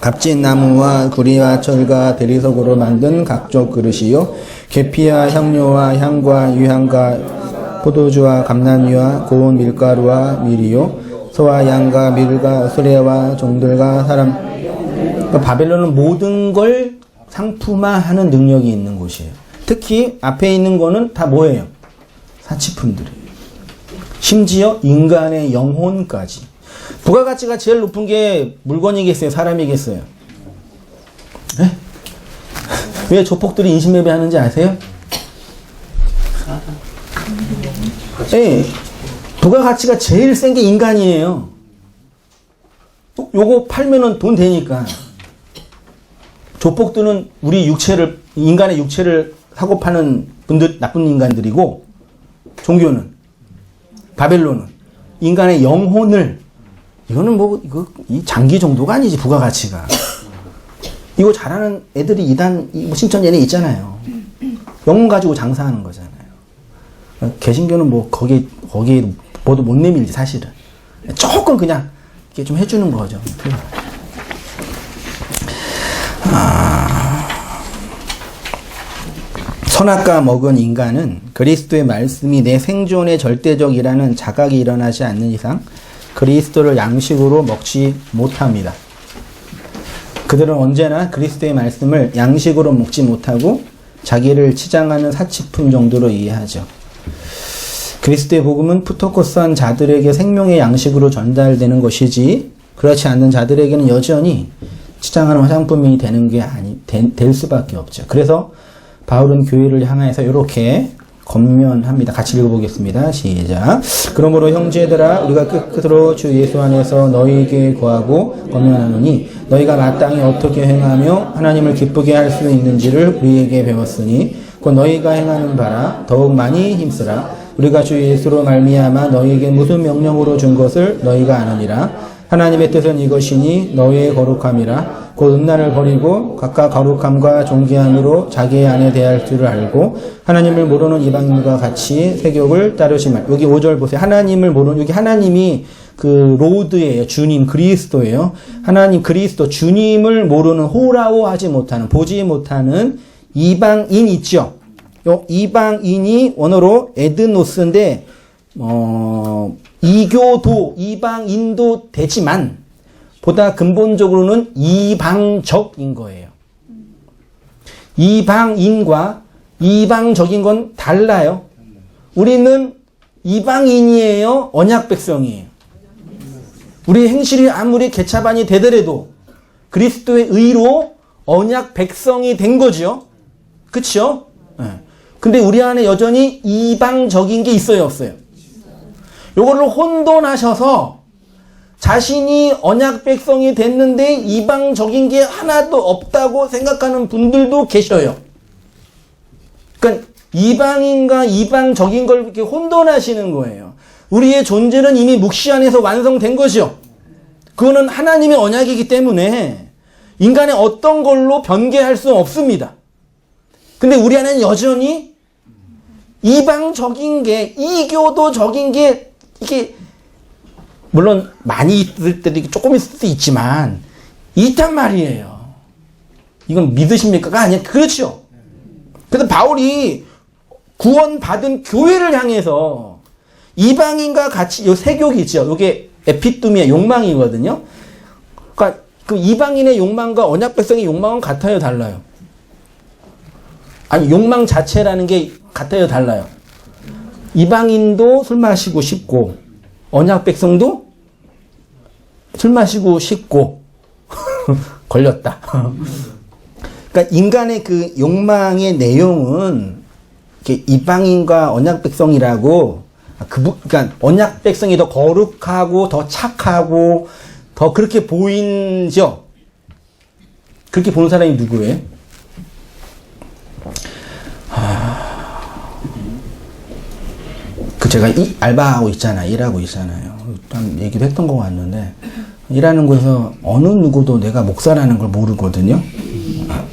값진 나무와 구리와 철과 대리석으로 만든 각종 그릇이요, 계피와 향료와 향과 유향과 포도주와 감람유와 고운 밀가루와 밀이요, 소와 양과 밀과 수레와 종들과 사람. 그러니까 바벨론은 모든 걸 상품화하는 능력이 있는 곳이에요. 특히 앞에 있는 거는 다 뭐예요? 사치품들이에요. 심지어 인간의 영혼까지. 부가가치가 제일 높은 게 물건이겠어요? 사람이겠어요? 네? 왜 조폭들이 인신매매 하는지 아세요? 네. 부가가치가 제일 센 게 인간이에요. 요거 팔면은 돈 되니까. 조폭들은 우리 육체를, 인간의 육체를 사고 파는 분들, 나쁜 인간들이고, 종교는, 바벨론은 인간의 영혼을, 이거는 뭐, 이 장기 정도가 아니지, 부가가치가. 이거 잘하는 애들이 이단, 신천년에 있잖아요. 영혼 가지고 장사하는 거잖아요. 개신교는 뭐, 거기에 뭐도 못 내밀지, 사실은. 조금 그냥, 이렇게 좀 해주는 거죠. 선악과 먹은 인간은 그리스도의 말씀이 내 생존의 절대적이라는 자각이 일어나지 않는 이상 그리스도를 양식으로 먹지 못합니다. 그들은 언제나 그리스도의 말씀을 양식으로 먹지 못하고 자기를 치장하는 사치품 정도로 이해하죠. 그리스도의 복음은 푸토코스한 자들에게 생명의 양식으로 전달되는 것이지, 그렇지 않는 자들에게는 여전히 치장하는 화장품이 되는 게 될 수밖에 없죠. 그래서 바울은 교회를 향해서 이렇게 권면합니다. 같이 읽어보겠습니다. 시작. 그러므로 형제들아, 우리가 끝으로 주 예수 안에서 너희에게 구하고 권면하노니, 너희가 마땅히 어떻게 행하며 하나님을 기쁘게 할 수 있는지를 우리에게 배웠으니 곧 너희가 행하는 바라 더욱 많이 힘쓰라. 우리가 주 예수로 말미암아 너희에게 무슨 명령으로 준 것을 너희가 아느니라. 하나님의 뜻은 이것이니 너희의 거룩함이라. 곧 음란을 버리고 각각 거룩함과 존귀함으로 자기의 아내 대할 줄을 알고 하나님을 모르는 이방인과 같이 세욕을 따르지 말. 여기 5절 보세요. 하나님을 모르는, 여기 하나님이 그 로드예요. 주님 그리스도예요. 하나님 그리스도 주님을 모르는, 호라오하지 못하는, 보지 못하는 이방인 있죠. 요 이방인이 원어로 에드노스인데 이교도, 이방인도 되지만 보다 근본적으로는 이방적인 거예요. 이방인과 이방적인 건 달라요. 우리는 이방인이에요? 언약 백성이에요? 우리 행실이 아무리 개차반이 되더라도 그리스도의 의로 언약 백성이 된 거죠. 그쵸? 네. 근데 우리 안에 여전히 이방적인 게 있어요, 없어요? 요거를 혼돈하셔서 자신이 언약 백성이 됐는데 이방적인 게 하나도 없다고 생각하는 분들도 계셔요. 그러니까 이방인과 이방적인 걸 이렇게 혼돈하시는 거예요. 우리의 존재는 이미 묵시 안에서 완성된 거죠. 그거는 하나님의 언약이기 때문에 인간의 어떤 걸로 변개할 수 없습니다. 근데 우리 안에는 여전히 이방적인 게, 이교도적인 게, 이게, 물론 많이 있을 때도 조금 있을 수도 있지만, 있단 말이에요. 이건 믿으십니까가 아니야. 그렇죠. 그래서 바울이 구원받은 교회를 향해서 이방인과 같이, 요 세욕이 있죠. 요게 에피뚜미의 욕망이거든요. 그러니까 그 이방인의 욕망과 언약 백성의 욕망은 같아요, 달라요? 아니, 욕망 자체라는 게 같아요, 달라요? 이방인도 술 마시고 싶고, 언약 백성도 술 마시고 싶고, 걸렸다. 그러니까 인간의 그 욕망의 내용은 이방인과 언약 백성이라고, 그러니까 언약 백성이 더 거룩하고, 더 착하고, 더 그렇게 보이죠? 그렇게 보는 사람이 누구예요? 제가 알바하고 있잖아요. 일하고 있잖아요. 일단 얘기도 했던 것 같는데, 일하는 곳에서 어느 누구도 내가 목사라는 걸 모르거든요.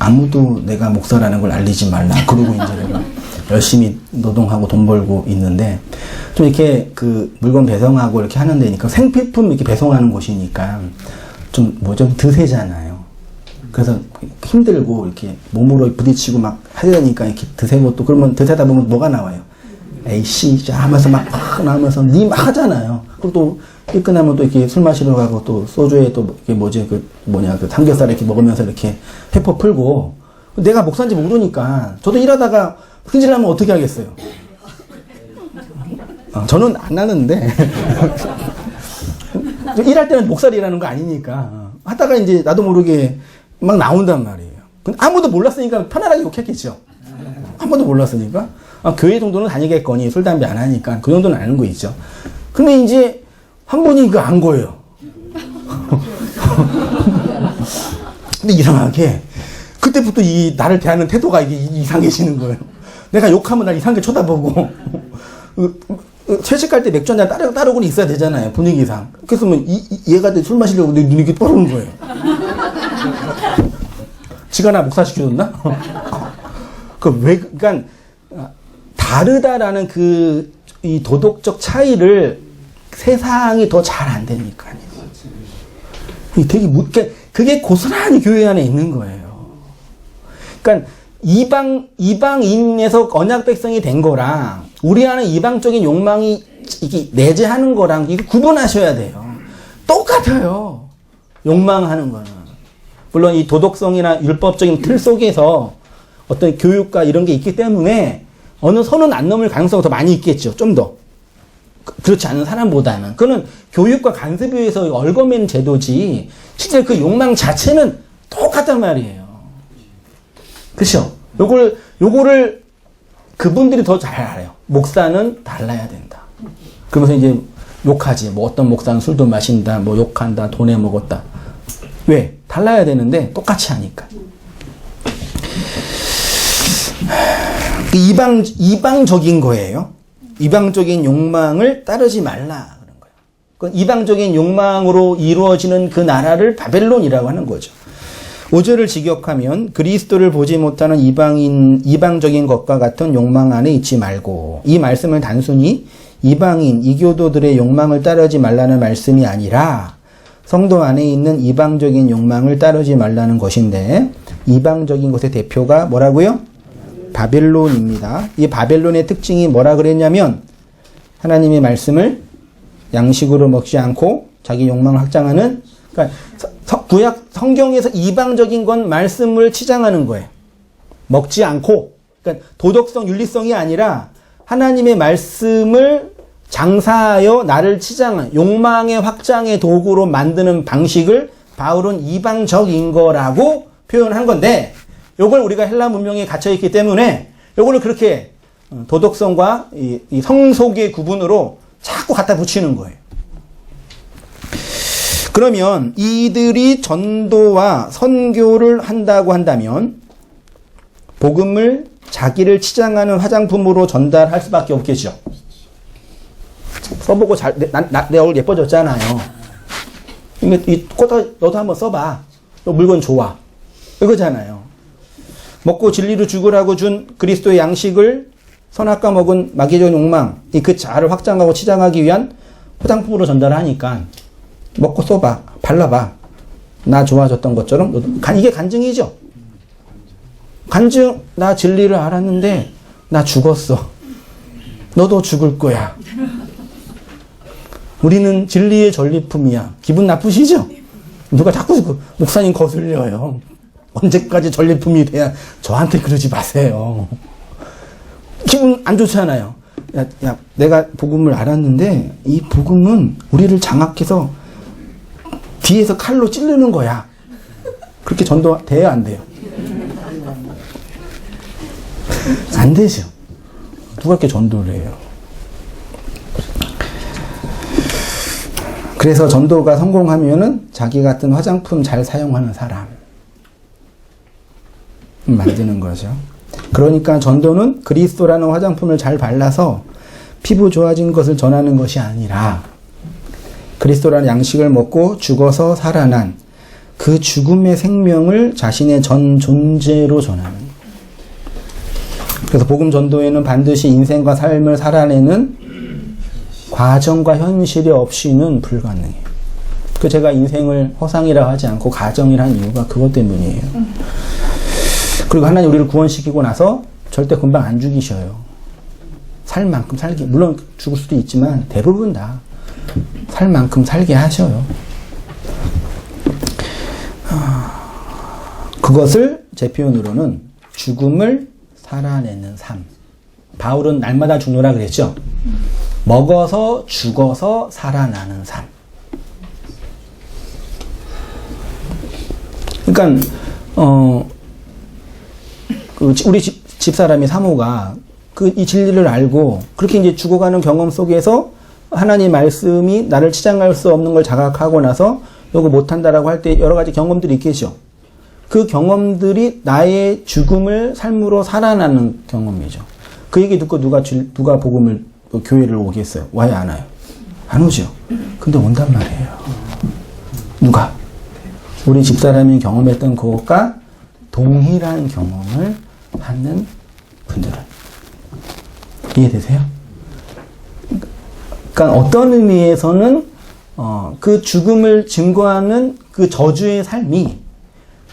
아무도 내가 목사라는 걸 알리지 말라. 그러고 이제 내가 열심히 노동하고 돈 벌고 있는데, 좀 이렇게 그 물건 배송하고 이렇게 하는 데니까, 생필품 이렇게 배송하는 곳이니까 좀 드세잖아요. 그래서 힘들고 이렇게 몸으로 부딪히고 막 하려니까 이렇게 드세고, 또 그러면 드세다 보면 뭐가 나와요? 에이씨 하면서 막 나오면서 니 막 하잖아요. 그리고 또 일 끝나면 또 이렇게 술 마시러 가고, 또 소주에 또 이게 그 삼겹살 이렇게 먹으면서 이렇게 회포 풀고. 내가 목사인지 모르니까 저도 일하다가 승질나면 어떻게 하겠어요? 저는 안 하는데 일할 때는 목살이 일하는 거 아니니까 하다가 이제 나도 모르게 막 나온단 말이에요. 근데 아무도 몰랐으니까 편안하게 욕했겠죠. 아무도 몰랐으니까. 교회 정도는 다니겠거니, 술, 담배 안 하니까. 그 정도는 아는 거 있죠. 근데 이제, 한 분이 그거 안 거예요. 근데 이상하게, 그때부터 나를 대하는 태도가 이게 이상해지는 거예요. 내가 욕하면 날 이상하게 쳐다보고, 채식할 때 맥주 한잔 따르고는 있어야 되잖아요. 분위기상. 그래서 얘가 술 마시려고 내 눈이 이렇게 떠오르는 거예요. 지가 나 목사시켜줬나? 그러니까, 다르다라는 이 도덕적 차이를 세상이 더 잘 안 되니까. 되게 그게 고스란히 교회 안에 있는 거예요. 그러니까 이방인에서 언약 백성이 된 거랑 우리 안에 이방적인 욕망이 이게 내재하는 거랑 이게 구분하셔야 돼요. 똑같아요. 욕망하는 거는. 물론 이 도덕성이나 율법적인 틀 속에서 어떤 교육과 이런 게 있기 때문에 어느 선은 안 넘을 가능성이 더 많이 있겠죠. 좀 더. 그렇지 않은 사람보다는. 그거는 교육과 간섭에 의해서 얽어맨 제도지, 실제 그 욕망 자체는 똑같단 말이에요. 그쵸? 요거를 그분들이 더 잘 알아요. 목사는 달라야 된다. 그러면서 이제 욕하지. 뭐 어떤 목사는 술도 마신다, 뭐 욕한다, 돈에 먹었다. 왜? 달라야 되는데 똑같이 하니까. 이방적인 거예요. 이방적인 욕망을 따르지 말라 그런 거예요. 그 이방적인 욕망으로 이루어지는 그 나라를 바벨론이라고 하는 거죠. 5절을 직역하면 그리스도를 보지 못하는 이방적인 것과 같은 욕망 안에 있지 말고, 이 말씀은 단순히 이방인, 이교도들의 욕망을 따르지 말라는 말씀이 아니라 성도 안에 있는 이방적인 욕망을 따르지 말라는 것인데, 이방적인 것의 대표가 뭐라고요? 바벨론입니다. 이 바벨론의 특징이 뭐라 그랬냐면, 하나님의 말씀을 양식으로 먹지 않고 자기 욕망을 확장하는, 그러니까 구약 성경에서 이방적인 건 말씀을 치장하는 거예요. 먹지 않고, 그러니까 도덕성, 윤리성이 아니라 하나님의 말씀을 장사하여 나를 치장한 욕망의 확장의 도구로 만드는 방식을 바울은 이방적인 거라고 표현한 건데, 요걸 우리가 헬라 문명에 갇혀있기 때문에 요거를 그렇게 도덕성과 이 성속의 구분으로 자꾸 갖다 붙이는 거예요. 그러면 이들이 전도와 선교를 한다고 한다면 복음을 자기를 치장하는 화장품으로 전달할 수밖에 없겠죠. 써보고 내 얼굴 예뻐졌잖아요. 이 꽃 너도 한번 써봐. 너 물건 좋아. 이거잖아요. 먹고 진리로 죽으라고 준 그리스도의 양식을 선악과 먹은 마귀적 욕망, 그 자아를 확장하고 치장하기 위한 화장품으로 전달하니까 먹고 써봐, 발라봐. 나 좋아졌던 것처럼 너도. 이게 간증이죠. 간증, 나 진리를 알았는데 나 죽었어. 너도 죽을 거야. 우리는 진리의 전리품이야. 기분 나쁘시죠? 누가 자꾸 목사님 거슬려요. 언제까지 전리품이 돼야. 저한테 그러지 마세요. 기분 안 좋잖아요. 야, 내가 복음을 알았는데 이 복음은 우리를 장악해서 뒤에서 칼로 찌르는 거야. 그렇게 전도 돼요, 안 돼요? 안 되죠. 누가 이렇게 전도를 해요? 그래서 전도가 성공하면은 자기 같은 화장품 잘 사용하는 사람 만드는 거죠. 그러니까 전도는 그리스도라는 화장품을 잘 발라서 피부 좋아진 것을 전하는 것이 아니라 그리스도라는 양식을 먹고 죽어서 살아난 그 죽음의 생명을 자신의 전 존재로 전하는 거예요. 그래서 복음 전도에는 반드시 인생과 삶을 살아내는 과정과 현실이 없이는 불가능해요. 그 제가 인생을 허상이라 하지 않고 가정이라 한 이유가 그것 때문이에요. 그리고 하나님 우리를 구원시키고 나서 절대 금방 안 죽이셔요. 살 만큼 살게, 물론 죽을 수도 있지만 대부분 다 살 만큼 살게 하셔요. 그것을 제 표현으로는 죽음을 살아내는 삶. 바울은 날마다 죽노라 그랬죠. 먹어서 죽어서 살아나는 삶. 그러니까 우리 집사람이 사모가 이 진리를 알고 그렇게 이제 죽어가는 경험 속에서 하나님 말씀이 나를 치장할 수 없는 걸 자각하고 나서 요거 못한다라고 할 때 여러 가지 경험들이 있겠죠. 그 경험들이 나의 죽음을 삶으로 살아나는 경험이죠. 그 얘기 듣고 누가 복음을 교회를 오겠어요? 와요, 안 와요? 안 오죠. 근데 온단 말이에요. 누가? 우리 집사람이 경험했던 그것과 동일한 경험을 하는 분들은. 이해되세요? 그러니까 어떤 의미에서는 그 죽음을 증거하는 그 저주의 삶이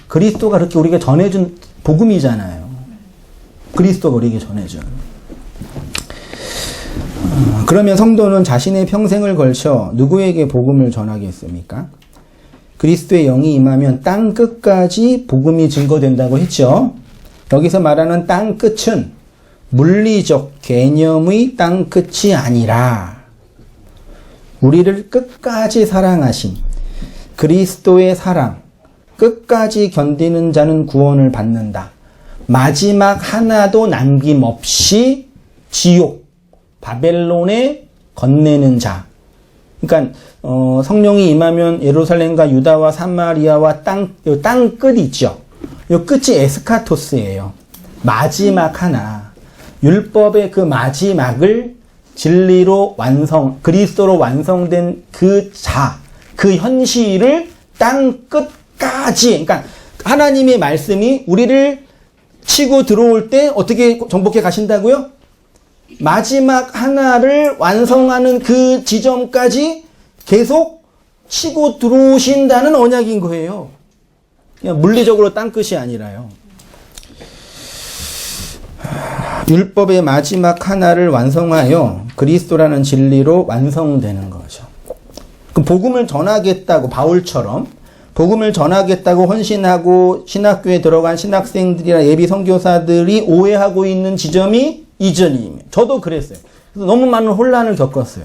그리스도가 그렇게 우리에게 전해준 복음이잖아요. 그리스도가 우리에게 전해준. 그러면 성도는 자신의 평생을 걸쳐 누구에게 복음을 전하겠습니까? 그리스도의 영이 임하면 땅 끝까지 복음이 증거된다고 했죠. 여기서 말하는 땅 끝은 물리적 개념의 땅 끝이 아니라 우리를 끝까지 사랑하신 그리스도의 사랑, 끝까지 견디는 자는 구원을 받는다. 마지막 하나도 남김없이 지옥, 바벨론에 건네는 자. 그러니까 성령이 임하면 예루살렘과 유다와 사마리아와 땅 끝 있죠. 이 끝이 에스카토스예요. 마지막 하나. 율법의 그 마지막을 진리로 그리스도로 완성된 그 현실을 땅 끝까지, 그러니까 하나님의 말씀이 우리를 치고 들어올 때 어떻게 정복해 가신다고요? 마지막 하나를 완성하는 그 지점까지 계속 치고 들어오신다는 언약인 거예요. 그냥 물리적으로 땅 끝이 아니라요. 율법의 마지막 하나를 완성하여 그리스도라는 진리로 완성되는 거죠. 그 복음을 전하겠다고 바울처럼 복음을 전하겠다고 헌신하고 신학교에 들어간 신학생들이나 예비 선교사들이 오해하고 있는 지점이 이전이에요. 저도 그랬어요. 그래서 너무 많은 혼란을 겪었어요.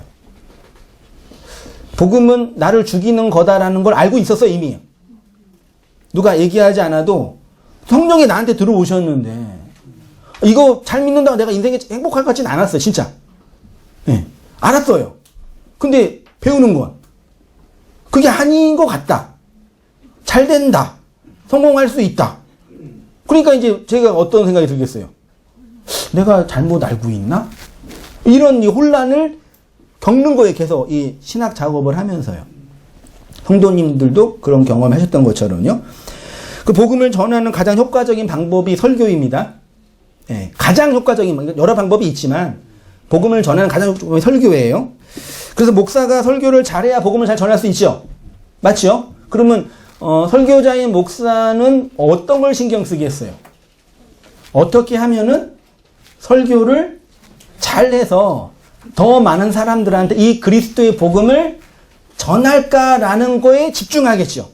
복음은 나를 죽이는 거다라는 걸 알고 있었어 이미. 누가 얘기하지 않아도 성령이 나한테 들어오셨는데 이거 잘 믿는다고 내가 인생에 행복할 것 같지는 않았어요. 진짜. 네. 알았어요. 근데 배우는 건 그게 아닌 것 같다. 잘 된다. 성공할 수 있다. 그러니까 이제 제가 어떤 생각이 들겠어요. 내가 잘못 알고 있나? 이런 이 혼란을 겪는 거에 계속 이 신학 작업을 하면서요. 성도님들도 그런 경험하셨던 것처럼요. 그 복음을 전하는 가장 효과적인 방법이 설교입니다. 예, 가장 효과적인, 여러 방법이 있지만 복음을 전하는 가장 효과적인 설교예요. 그래서 목사가 설교를 잘해야 복음을 잘 전할 수 있죠. 맞죠? 그러면 설교자인 목사는 어떤 걸 신경 쓰겠어요? 어떻게 하면은 설교를 잘해서 더 많은 사람들한테 이 그리스도의 복음을 전할까라는 거에 집중하겠죠.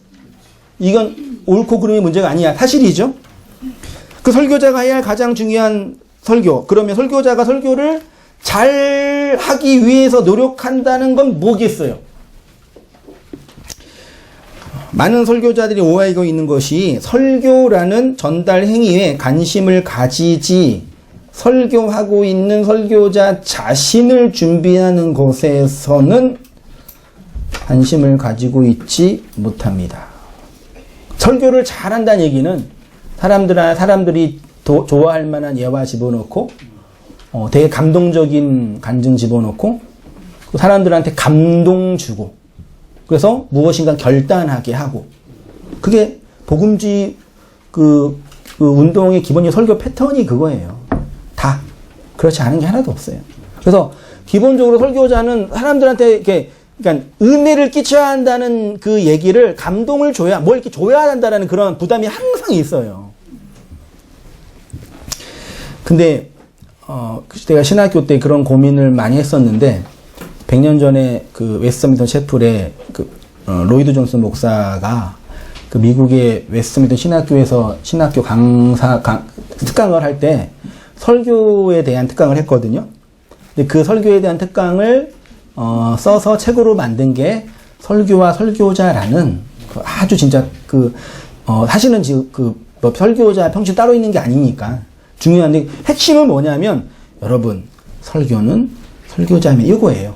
이건 옳고 그름의 문제가 아니야. 사실이죠. 그 설교자가 해야 할 가장 중요한 설교. 그러면 설교자가 설교를 잘 하기 위해서 노력한다는 건 뭐겠어요? 많은 설교자들이 오해하고 있는 것이 설교라는 전달 행위에 관심을 가지지 설교하고 있는 설교자 자신을 준비하는 것에서는 관심을 가지고 있지 못합니다. 설교를 잘한다는 얘기는 사람들이 좋아할 만한 예화 집어넣고 되게 감동적인 간증 집어넣고 사람들한테 감동 주고 그래서 무엇인가 결단하게 하고 그게 복음주의 그 운동의 기본적인 설교 패턴이 그거예요. 다. 그렇지 않은 게 하나도 없어요. 그래서 기본적으로 설교자는 사람들한테 이렇게 그러니까 은혜를 끼쳐야 한다는 그 얘기를 감동을 줘야 뭘 이렇게 줘야 한다는 그런 부담이 항상 있어요. 근데 제가 신학교 때 그런 고민을 많이 했었는데 100년 전에 그 웨스트민스터 채플의 로이드 존슨 목사가 그 미국의 웨스트민스터 신학교에서 신학교 특강을 할 때 설교에 대한 특강을 했거든요. 근데 그 설교에 대한 특강을 써서 책으로 만든 게 설교와 설교자라는 아주 진짜 사실은 지금 설교자 평균 따로 있는 게 아니니까 중요한데 핵심은 뭐냐면 여러분 설교는 설교자면 이거예요.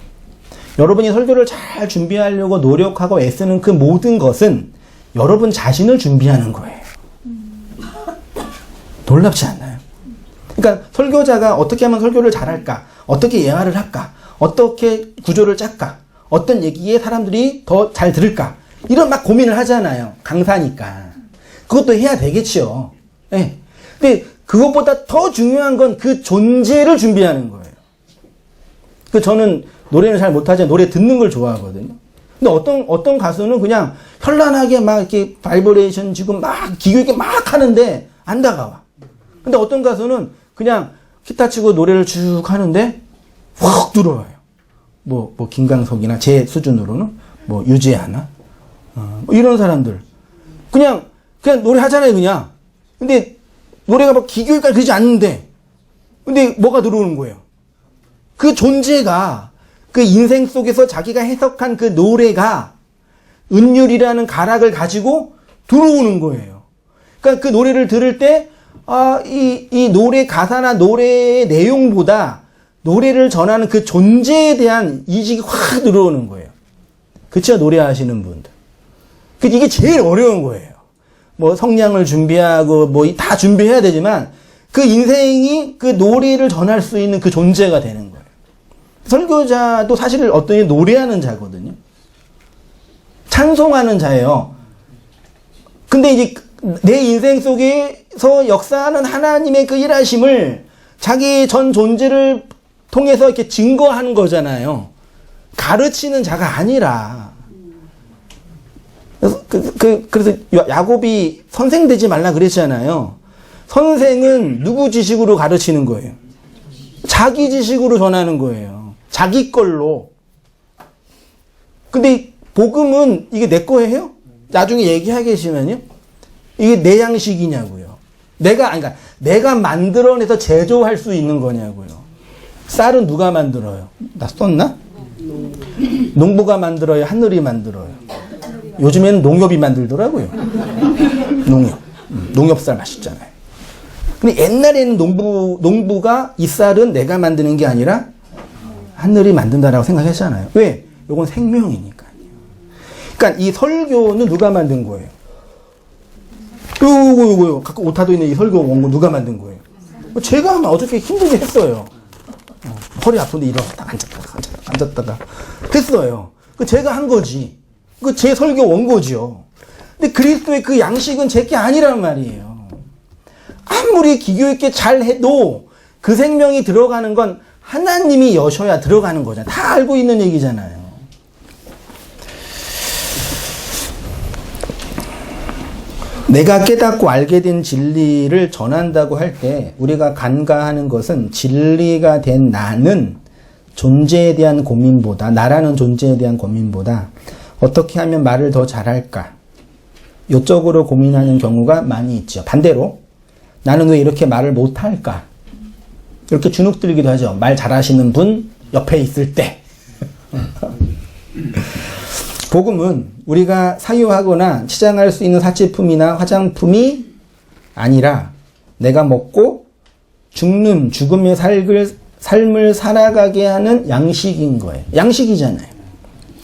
여러분이 설교를 잘 준비하려고 노력하고 애쓰는 그 모든 것은 여러분 자신을 준비하는 거예요. 놀랍지 않나요? 그러니까 설교자가 어떻게 하면 설교를 잘할까? 어떻게 예화를 할까? 어떻게 구조를 짤까? 어떤 얘기에 사람들이 더 잘 들을까? 이런 막 고민을 하잖아요. 강사니까. 그것도 해야 되겠죠. 네. 근데 그것보다 더 중요한 건 그 존재를 준비하는 거예요. 저는 노래는 잘 못하지만 노래 듣는 걸 좋아하거든요. 근데 어떤 가수는 그냥 현란하게 막 이렇게 바이브레이션 지금 막 기교 있게 막 하는데 안 다가와. 근데 어떤 가수는 그냥 기타 치고 노래를 쭉 하는데 확 들어와요. 뭐 김광석이나 제 수준으로는 뭐 유재하나 뭐 이런 사람들 그냥 노래 하잖아요, 그냥. 근데 노래가 막 기교까지 그러지 않는데 근데 뭐가 들어오는 거예요? 그 존재가 그 인생 속에서 자기가 해석한 그 노래가 은율이라는 가락을 가지고 들어오는 거예요. 그러니까 그 노래를 들을 때 이 노래 가사나 노래의 내용보다 노래를 전하는 그 존재에 대한 인식이 확 들어오는 거예요. 그쵸? 노래하시는 분들. 이게 제일 어려운 거예요. 뭐 성량을 준비하고 뭐 다 준비해야 되지만 그 인생이 그 노래를 전할 수 있는 그 존재가 되는 거예요. 설교자도 사실 어떤 노래하는 자거든요. 찬송하는 자예요. 근데 이제 내 인생 속에서 역사하는 하나님의 그 일하심을 자기 전 존재를 통해서 이렇게 증거하는 거잖아요. 가르치는 자가 아니라. 그래서 야곱이 선생 되지 말라 그랬잖아요. 선생은 누구 지식으로 가르치는 거예요? 자기 지식으로 전하는 거예요. 자기 걸로. 근데 복음은 이게 내 거예요? 나중에 얘기하겠지만요. 이게 내 양식이냐고요. 내가 만들어내서 제조할 수 있는 거냐고요. 쌀은 누가 만들어요? 나 썼나? 농부가 만들어요? 하늘이 만들어요? 요즘에는 농협이 만들더라고요. 농협 쌀 맛있잖아요. 근데 옛날에는 농부가 이 쌀은 내가 만드는 게 아니라 하늘이 만든다라고 생각했잖아요. 왜? 요건 생명이니까요. 그러니까 이 설교는 누가 만든 거예요? 요거 각각 오타도 있는 이 설교 원고 누가 만든 거예요? 제가 어저께 힘들게 했어요. 허리 아픈데 일어났다가 앉았다가 했어요. 제가 한 거지. 제 설교 원고지요. 근데 그리스도의 그 양식은 제 게 아니란 말이에요. 아무리 기교 있게 잘 해도 그 생명이 들어가는 건 하나님이 여셔야 들어가는 거잖아요. 다 알고 있는 얘기잖아요. 내가 깨닫고 알게 된 진리를 전한다고 할 때 우리가 간과하는 것은 진리가 된 나는 존재에 대한 고민보다 나라는 존재에 대한 고민보다 어떻게 하면 말을 더 잘할까 이쪽으로 고민하는 경우가 많이 있죠. 반대로 나는 왜 이렇게 말을 못할까 이렇게 주눅들기도 하죠. 말 잘하시는 분 옆에 있을 때. 복음은 우리가 사유하거나 치장할 수 있는 사치품이나 화장품이 아니라 내가 먹고 죽는 죽음의 삶을 살아가게 하는 양식인 거예요. 양식이잖아요.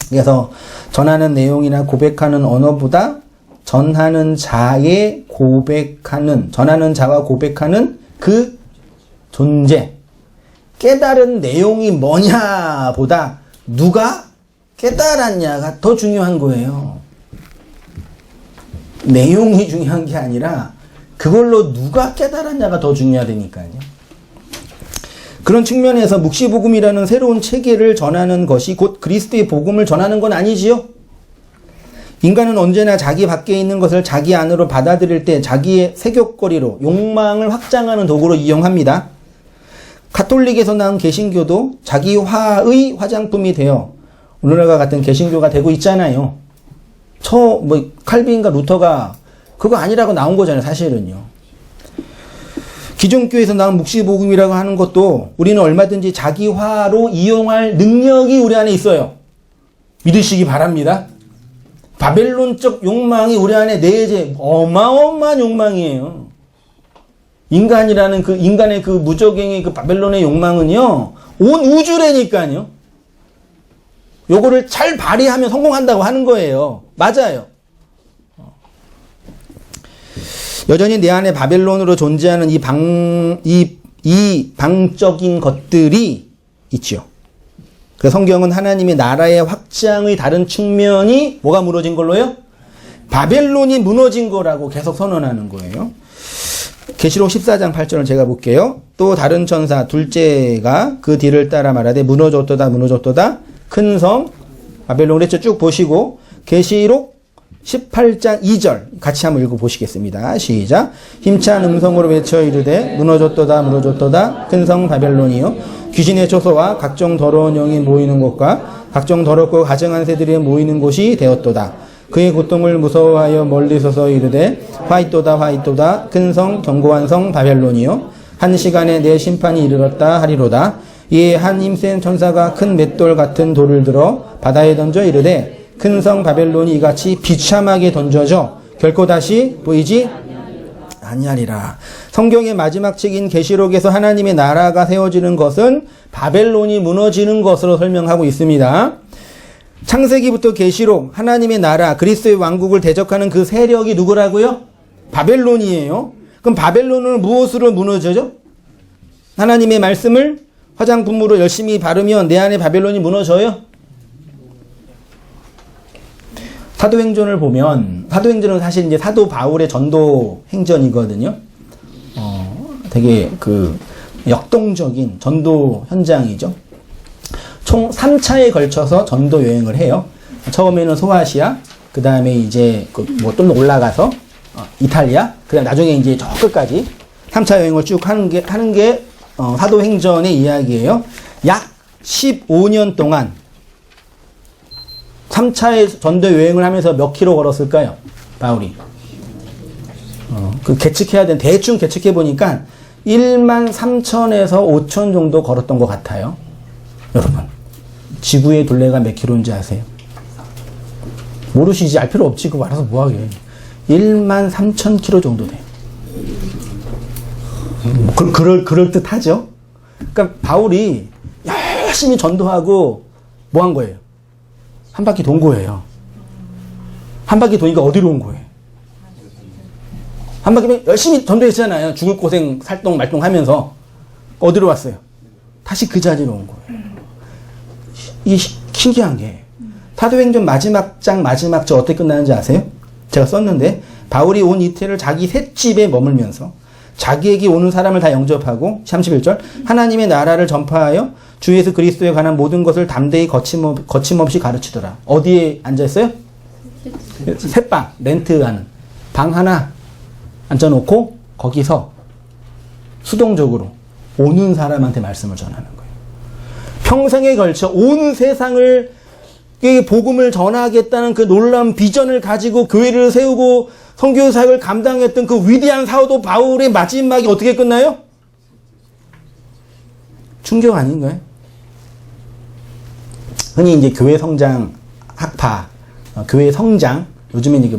그래서 전하는 내용이나 고백하는 언어보다 전하는 자의 전하는 자와 고백하는 그 존재, 깨달은 내용이 뭐냐보다 누가 깨달았냐가 더 중요한 거예요. 내용이 중요한 게 아니라 그걸로 누가 깨달았냐가 더 중요하다니까요. 그런 측면에서 묵시복음이라는 새로운 체계를 전하는 것이 곧 그리스도의 복음을 전하는 건 아니지요. 인간은 언제나 자기 밖에 있는 것을 자기 안으로 받아들일 때 자기의 세격거리로 욕망을 확장하는 도구로 이용합니다. 가톨릭에서 나온 개신교도 자기 화의 화장품이 되어 오늘날과 같은 개신교가 되고 있잖아요. 칼빈과 루터가 그거 아니라고 나온 거잖아요, 사실은요. 기존 교회에서 나온 묵시복음이라고 하는 것도 우리는 얼마든지 자기화로 이용할 능력이 우리 안에 있어요. 믿으시기 바랍니다. 바벨론적 욕망이 우리 안에 내재 어마어마한 욕망이에요. 인간이라는 인간의 그 무적행의 그 바벨론의 욕망은요, 온 우주라니까요. 요거를 잘 발휘하면 성공한다고 하는 거예요. 맞아요. 여전히 내 안에 바벨론으로 존재하는 이 방적인 것들이 있죠. 그 성경은 하나님의 나라의 확장의 다른 측면이 뭐가 무너진 걸로요? 바벨론이 무너진 거라고 계속 선언하는 거예요. 계시록 14장 8절을 제가 볼게요. 또 다른 천사 둘째가 그 뒤를 따라 말하되 무너졌도다 무너졌도다 큰 성 바벨론 그랬죠. 쭉 보시고 계시록 18장 2절 같이 한번 읽어보시겠습니다. 시작. 힘찬 음성으로 외쳐 이르되 무너졌도다 무너졌도다 큰 성 바벨론이요 귀신의 초소와 각종 더러운 영이 모이는 곳과 각종 더럽고 가증한 새들이 모이는 곳이 되었도다. 그의 고통을 무서워하여 멀리 서서 이르되 화이또다 화이또다 큰 성 견고한 성 바벨론이요 한 시간에 내 심판이 이르렀다 하리로다. 이에 한 힘센 천사가 큰 맷돌 같은 돌을 들어 바다에 던져 이르되 큰 성 바벨론이 이같이 비참하게 던져져 결코 다시 보이지 아니하리라. 성경의 마지막 책인 계시록에서 하나님의 나라가 세워지는 것은 바벨론이 무너지는 것으로 설명하고 있습니다. 창세기부터 계시록 하나님의 나라 그리스도의 왕국을 대적하는 그 세력이 누구라고요? 바벨론이에요. 그럼 바벨론은 무엇으로 무너져죠? 하나님의 말씀을 화장품으로 열심히 바르면 내 안에 바벨론이 무너져요? 사도행전을 보면 사도행전은 사실 이제 사도 바울의 전도 행전이거든요. 되게 그 역동적인 전도 현장이죠. 총 3차에 걸쳐서 전도 여행을 해요. 처음에는 소아시아, 그 다음에 이제 뭐 좀 올라가서 이탈리아, 그다음 나중에 이제 저 끝까지 3차 여행을 쭉 하는 게 사도행전의 이야기예요. 약 15년 동안 3차의 전도 여행을 하면서 몇 킬로 걸었을까요? 바울이. 그 대충 계측해 보니까 1만 3천에서 5천 정도 걸었던 것 같아요. 여러분. 지구의 둘레가 몇 킬로인지 아세요? 모르시지? 알 필요 없지. 그거 알아서 뭐하게. 1만 3천 킬로 정도 돼요. 그럴 듯 하죠? 그러니까 바울이 열심히 전도하고 뭐 한 거예요? 한 바퀴 돈 거예요. 한 바퀴 도니까 어디로 온 거예요? 한 바퀴 열심히 전도했잖아요. 죽을 고생 살동 말동 하면서 어디로 왔어요? 다시 그 자리로 온 거예요. 이게 신기한 게 사도행전 마지막 장 어떻게 끝나는지 아세요? 제가 썼는데 바울이 온 이태를 자기 셋집에 머물면서 자기에게 오는 사람을 다 영접하고 31절 하나님의 나라를 전파하여 주 예수 그리스도에 관한 모든 것을 담대히 거침없이 가르치더라. 어디에 앉아있어요? 셋방 렌트하는 방 하나 앉아놓고 거기서 수동적으로 오는 사람한테 말씀을 전하는 거예요. 평생에 걸쳐 온 세상을 복음을 전하겠다는 그 놀라운 비전을 가지고 교회를 세우고 선교 사역을 감당했던 그 위대한 사도 바울의 마지막이 어떻게 끝나요? 충격 아닌가요? 흔히 이제 교회 성장 학파, 교회 성장, 요즘엔 이게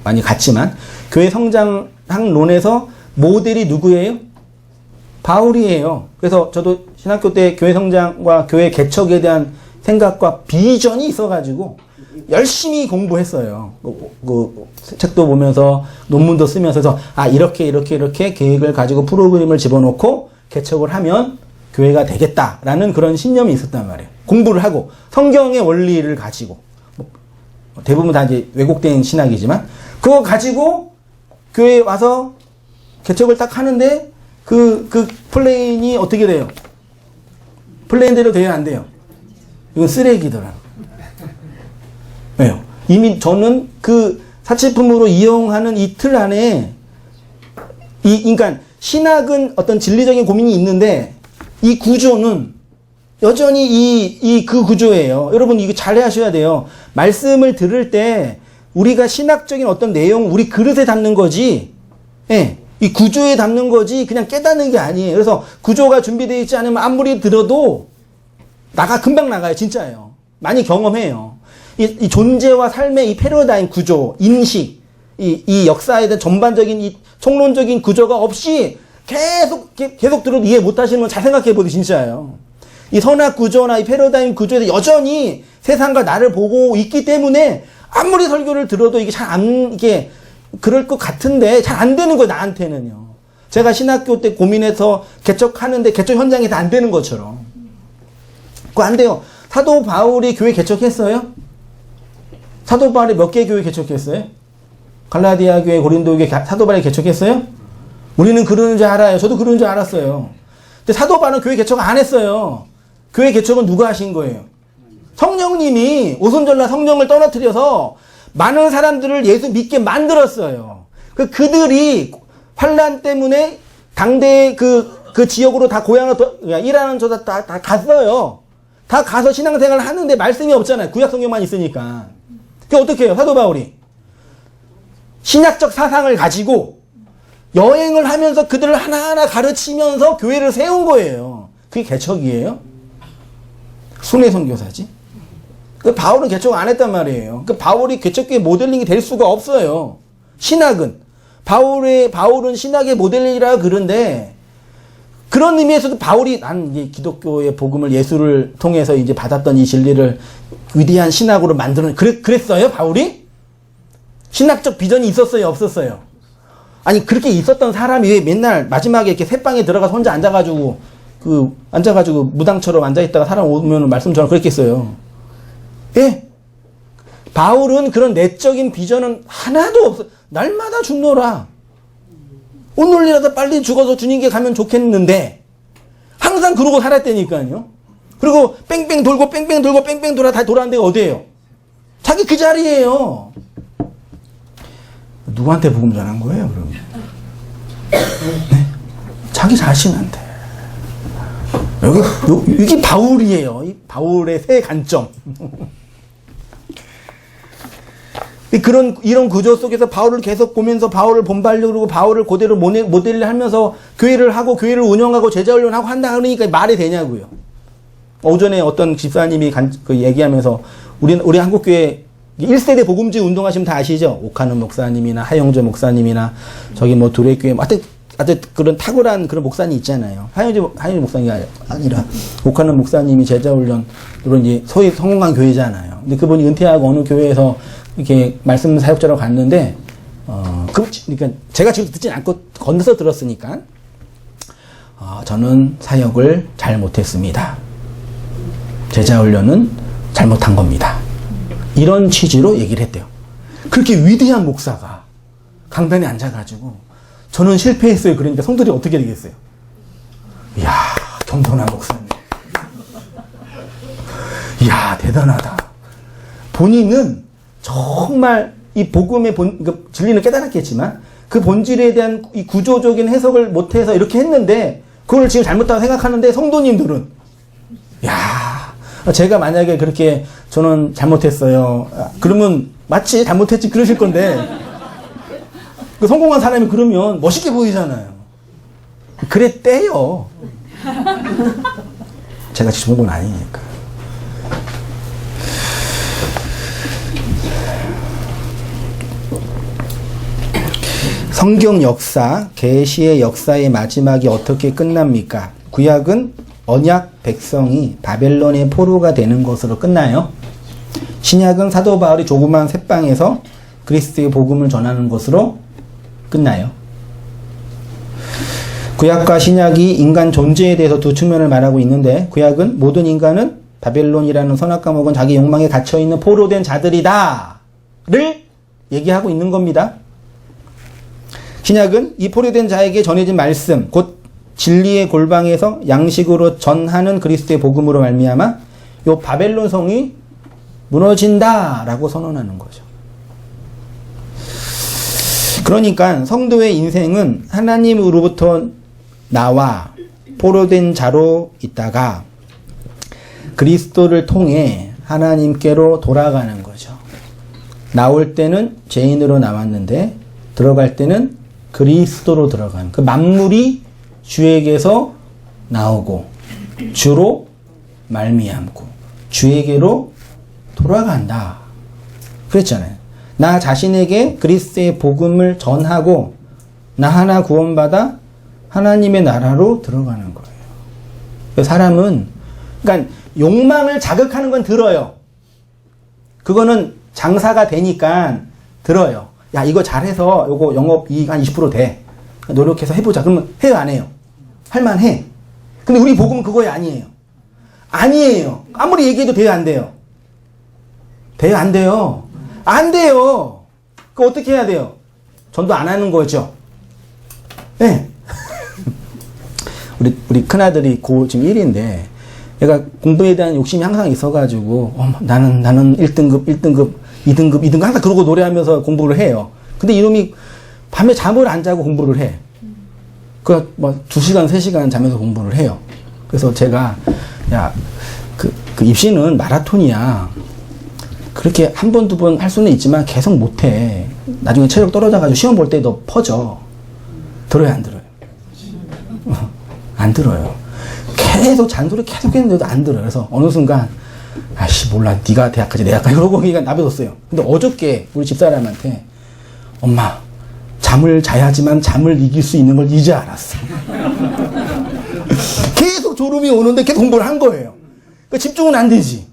많이 같지만, 교회 성장 학론에서 모델이 누구예요? 바울이에요. 그래서 저도 신학교 때 교회 성장과 교회 개척에 대한 생각과 비전이 있어가지고, 열심히 공부했어요. 그 책도 보면서 논문도 쓰면서 이렇게 계획을 가지고 프로그램을 집어넣고 개척을 하면 교회가 되겠다라는 그런 신념이 있었단 말이에요. 공부를 하고 성경의 원리를 가지고 대부분 다 이제 왜곡된 신학이지만 그거 가지고 교회에 와서 개척을 딱 하는데 그 플레인이 어떻게 돼요? 플레인대로 돼야 안 돼요? 이건 쓰레기더라. 왜요? 이미 저는 그 사치품으로 이용하는 이 틀 안에 그러니까 신학은 어떤 진리적인 고민이 있는데 이 구조는 여전히 그 구조예요. 여러분 이거 잘 하셔야 돼요. 말씀을 들을 때 우리가 신학적인 어떤 내용 우리 그릇에 담는 거지, 예, 이 구조에 담는 거지 그냥 깨닫는 게 아니에요. 그래서 구조가 준비되어 있지 않으면 아무리 들어도 금방 나가요. 진짜예요. 많이 경험해요. 이 존재와 삶의 이 패러다임 구조, 인식, 이 역사에 대한 전반적인 이 총론적인 구조가 없이 계속 들어도 이해 못 하시는 건 잘 생각해 보세요. 진짜예요. 이 선악 구조나 이 패러다임 구조에 여전히 세상과 나를 보고 있기 때문에 아무리 설교를 들어도 이게 이게 그럴 것 같은데 잘 안 되는 거예요. 나한테는요. 제가 신학교 때 고민해서 개척하는데 개척 현장에서 안 되는 것처럼. 그거 안 돼요. 사도 바울이 교회 개척했어요? 사도 바울이 몇 개 교회 개척했어요? 갈라디아 교회, 고린도 교회 사도 바울이 개척했어요? 우리는 그러는 줄 알아요. 저도 그러는 줄 알았어요. 근데 사도 바울은 교회 개척 안 했어요. 교회 개척은 누가 하신 거예요? 성령님이 오순절날 성령을 떨어뜨려서 많은 사람들을 예수 믿게 만들었어요. 그들이 환난 때문에 당대 그 지역으로 다 고향으로 일하는 저다 다 갔어요. 다 가서 신앙생활을 하는데 말씀이 없잖아요. 구약 성경만 있으니까. 그게 어떻게 해요? 사도 바울이 신약적 사상을 가지고 여행을 하면서 그들을 하나하나 가르치면서 교회를 세운 거예요. 그게 개척이에요? 순회 선교사지? 바울은 개척 안 했단 말이에요. 바울이 개척교회 모델링이 될 수가 없어요. 신학은. 바울은 신학의 모델링이라 그런데, 그런 의미에서도 바울이, 난 이제 기독교의 복음을 예수를 통해서 이제 받았던 이 진리를 위대한 신학으로 만드는, 그랬어요? 바울이? 신학적 비전이 있었어요? 없었어요? 아니, 그렇게 있었던 사람이 왜 맨날 마지막에 이렇게 새방에 들어가서 혼자 앉아가지고 무당처럼 앉아있다가 사람 오면 말씀처럼 그랬겠어요. 예? 바울은 그런 내적인 비전은 하나도 없어. 날마다 죽노라. 오늘이라도 빨리 죽어서 주님께 가면 좋겠는데 항상 그러고 살았다니까요. 그리고 뺑뺑 돌고 다 돌아온 데가 어디예요? 자기 그 자리예요. 누구한테 복음 전한 거예요, 그럼? 네? 자기 자신한테. 이게 바울이에요. 이 바울의 새 관점. 이런 구조 속에서 바울을 계속 보면서 바울을 본받으려고 그러고 바울을 그대로 모델을 하면서 교회를 하고 교회를 운영하고 제자 훈련하고 한다 그러니까 말이 되냐고요. 오전에 어떤 집사님이 얘기하면서 우리 한국교회 1세대 복음주의 운동하시면 다 아시죠? 옥하는 목사님이나 하영조 목사님이나 저기 두레교회 하여튼 그런 탁월한 그런 목사님 있잖아요. 하영조 목사님이 아니라 옥하는 목사님이 제자 훈련 그런 이제 소위 성공한 교회잖아요. 근데 그분이 은퇴하고 어느 교회에서 이렇게 말씀 사역자로 갔는데 그러니까 제가 지금 듣진 않고 건너서 들었으니까 저는 사역을 잘 못했습니다. 제자 훈련은 잘못한 겁니다. 이런 취지로 얘기를 했대요. 그렇게 위대한 목사가 강단에 앉아가지고 저는 실패했어요. 그러니까 성도들이 어떻게 되겠어요? 이야, 겸손한 목사님. 이야, 대단하다. 본인은 정말 이 복음의 진리는 깨달았겠지만 그 본질에 대한 이 구조적인 해석을 못해서 이렇게 했는데 그걸 지금 잘못하다고 생각하는데 성도님들은 야, 제가 만약에 그렇게 저는 잘못했어요. 그러면 마치 잘못했지 그러실 건데 그 성공한 사람이 그러면 멋있게 보이잖아요. 그랬대요. 제가 직접 본 건 아니니까. 성경 역사, 계시의 역사의 마지막이 어떻게 끝납니까? 구약은 언약 백성이 바벨론의 포로가 되는 것으로 끝나요. 신약은 사도 바울이 조그만 셋방에서 그리스도의 복음을 전하는 것으로 끝나요. 구약과 신약이 인간 존재에 대해서 두 측면을 말하고 있는데 구약은 모든 인간은 바벨론이라는 선악 감옥은 자기 욕망에 갇혀있는 포로된 자들이다 를 얘기하고 있는 겁니다. 신약은 이 포로된 자에게 전해진 말씀, 곧 진리의 골방에서 양식으로 전하는 그리스도의 복음으로 말미암아 요 바벨론 성이 무너진다라고 선언하는 거죠. 그러니까 성도의 인생은 하나님으로부터 나와 포로된 자로 있다가 그리스도를 통해 하나님께로 돌아가는 거죠. 나올 때는 죄인으로 나왔는데 들어갈 때는 그리스도로 들어가는, 그 만물이 주에게서 나오고 주로 말미암고 주에게로 돌아간다 그랬잖아요. 나 자신에게 그리스도의 복음을 전하고 나 하나 구원받아 하나님의 나라로 들어가는 거예요. 사람은 그러니까 욕망을 자극하는 건 들어요. 그거는 장사가 되니까 들어요. 야, 이거 잘해서 요거 영업이익 한 20% 돼. 노력해서 해보자. 그러면 해요, 안 해요? 할만해. 근데 우리 복음은 그거에 아니에요. 아니에요. 아무리 얘기해도 돼요, 안 돼요? 돼요, 안 돼요? 안 돼요. 그거 어떻게 해야 돼요? 전도 안 하는 거죠. 네. 우리 큰아들이 지금 1인데, 얘가 공부에 대한 욕심이 항상 있어가지고, 나는 1등급, 2등급 항상 그러고 노래하면서 공부를 해요. 근데 이놈이 밤에 잠을 안 자고 공부를 해. 그, 2시간, 3시간 자면서 공부를 해요. 그래서 제가, 야, 그 입시는 마라톤이야. 그렇게 한 번, 두 번 할 수는 있지만 계속 못해. 나중에 체력 떨어져가지고 시험 볼 때 너 퍼져. 들어요, 안 들어요? 안 들어요. 계속 잔소리 계속 했는데도 안 들어요. 그래서 어느 순간, 아씨, 몰라. 네가 대학까지 내가 그러고 그냥 놔둬뒀어요. 근데 어저께 우리 집사람한테, 엄마, 잠을 자야지만 잠을 이길 수 있는 걸 이제 알았어. 계속 졸음이 오는데 계속 공부를 한 거예요. 그러니까 집중은 안 되지.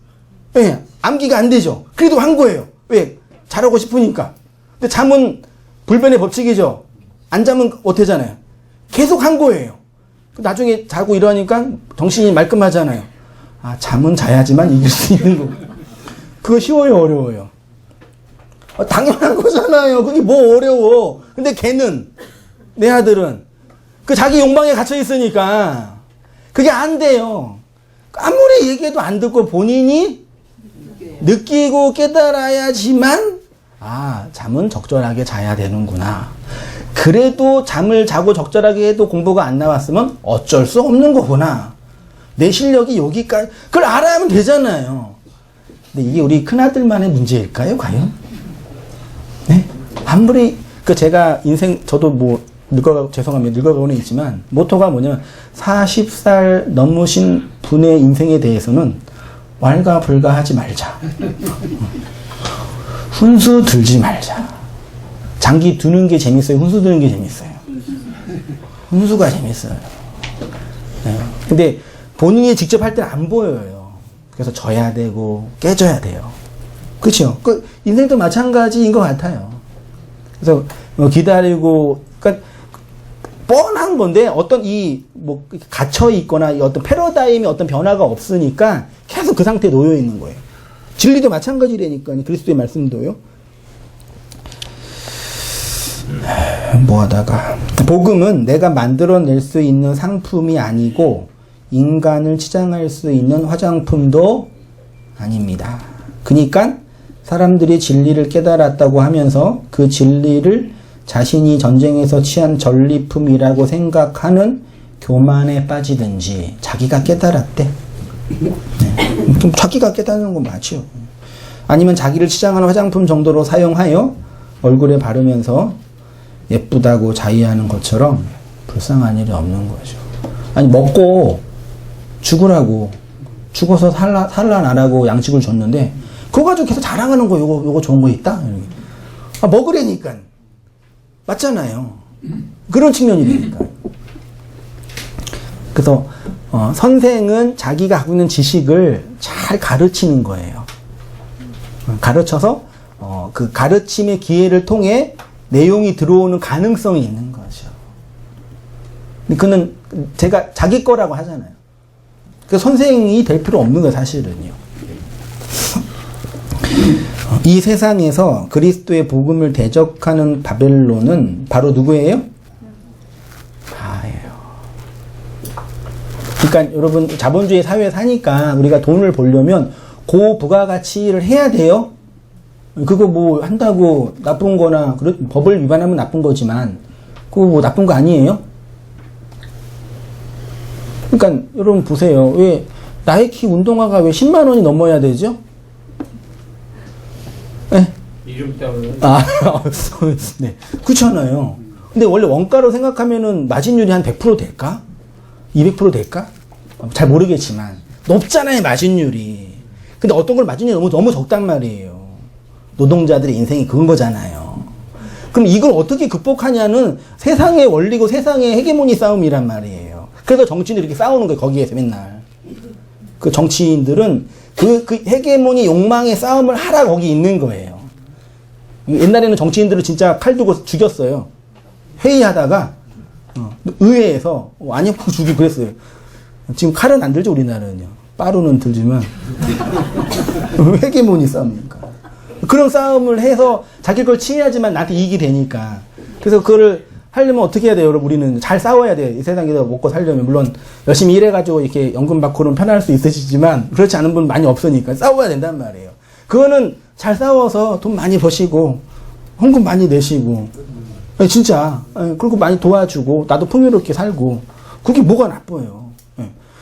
예, 암기가 안 되죠. 그래도 한 거예요. 왜? 잘하고 싶으니까. 근데 잠은 불변의 법칙이죠. 안 자면 어때잖아요. 계속 한 거예요. 나중에 자고 일어나니까 정신이 말끔하잖아요. 아, 잠은 자야지만 이길 수 있는 거. 그거 쉬워요, 어려워요? 당연한 거잖아요. 그게 뭐 어려워. 근데 걔는, 내 아들은, 그 자기 욕망에 갇혀 있으니까, 그게 안 돼요. 아무리 얘기해도 안 듣고 본인이 느끼고 깨달아야지만, 아, 잠은 적절하게 자야 되는구나. 그래도 잠을 자고 적절하게 해도 공부가 안 나왔으면 어쩔 수 없는 거구나. 내 실력이 여기까지, 그걸 알아야 하면 되잖아요. 근데 이게 우리 큰아들만의 문제일까요, 과연? 네? 아무리, 제가 인생, 저도 죄송합니다. 늙어가고는 있지만, 모토가 뭐냐면, 40살 넘으신 분의 인생에 대해서는 왈가불가하지 말자. 훈수 들지 말자. 장기 두는 게 재밌어요? 훈수 드는 게 재밌어요? 훈수가 재밌어요. 네. 근데 본인이 직접 할 때는 안 보여요. 그래서 져야 되고 깨져야 돼요. 그렇죠? 인생도 마찬가지인 것 같아요. 그래서 기다리고, 그러니까 뻔한 건데 어떤 갇혀 있거나 어떤 패러다임의 어떤 변화가 없으니까 계속 그 상태에 놓여 있는 거예요. 진리도 마찬가지라니까요. 그리스도의 말씀도요. 뭐 하다가 복음은 내가 만들어낼 수 있는 상품이 아니고 인간을 치장할 수 있는 화장품도 아닙니다. 그러니까 사람들이 진리를 깨달았다고 하면서 그 진리를 자신이 전쟁에서 취한 전리품이라고 생각하는 교만에 빠지든지 자기가 깨달았대. 네. 좀 자기가 깨달는 건 맞죠. 아니면 자기를 치장하는 화장품 정도로 사용하여 얼굴에 바르면서 예쁘다고 자의하는 것처럼 불쌍한 일이 없는 거죠. 아니, 먹고 죽으라고, 죽어서 살라나라고 양식을 줬는데 그거 가지고 계속 자랑하는 거, 요거 좋은 거 있다? 아, 먹으라니까. 맞잖아요. 그런 측면이 되니까. 그래서 선생은 자기가 갖고 있는 지식을 잘 가르치는 거예요. 가르쳐서 그 가르침의 기회를 통해 내용이 들어오는 가능성이 있는 거죠. 근데 그는 제가 자기 거라고 하잖아요. 그 선생이 될 필요 없는 거예요, 사실은요. 이 세상에서 그리스도의 복음을 대적하는 바벨론은 바로 누구예요? 나예요. 그러니까 여러분 자본주의 사회에 사니까 우리가 돈을 벌려면 고부가가치를 해야 돼요. 그거 뭐 한다고 나쁜 거나 법을 위반하면 나쁜 거지만 그거 뭐 나쁜 거 아니에요? 그러니까 여러분 보세요. 왜 나이키 운동화가 왜 10만 원이 넘어야 되죠? 네? 이름 때문에. 네. 그렇잖아요. 근데 원래 원가로 생각하면은 마진율이 한 100% 될까? 200% 될까? 잘 모르겠지만 높잖아요, 마진율이. 근데 어떤 걸 마진율이 너무 적단 말이에요. 노동자들의 인생이 그런 거잖아요. 그럼 이걸 어떻게 극복하냐는 세상의 원리고 세상의 헤게모니 싸움이란 말이에요. 그래서 정치인들이 이렇게 싸우는 거예요, 거기에서 맨날. 그 정치인들은 그 헤게모니 욕망의 싸움을 하라 거기 있는 거예요. 옛날에는 정치인들을 진짜 칼 두고 죽였어요. 회의하다가 의회에서 아니 죽이고 그랬어요. 지금 칼은 안 들죠, 우리나라는요. 빠루는 들지만 헤게모니 싸움이니까. 그런 싸움을 해서 자기 걸 취해야지만 나한테 이익이 되니까. 그래서 그거를 하려면 어떻게 해야 돼요, 여러분? 우리는 잘 싸워야 돼요. 이 세상에서 먹고 살려면. 물론 열심히 일해가지고 이렇게 연금 받고는 편할 수 있으시지만 그렇지 않은 분 많이 없으니까 싸워야 된단 말이에요. 그거는 잘 싸워서 돈 많이 버시고 헌금 많이 내시고 진짜 그리고 많이 도와주고 나도 풍요롭게 살고 그게 뭐가 나빠요.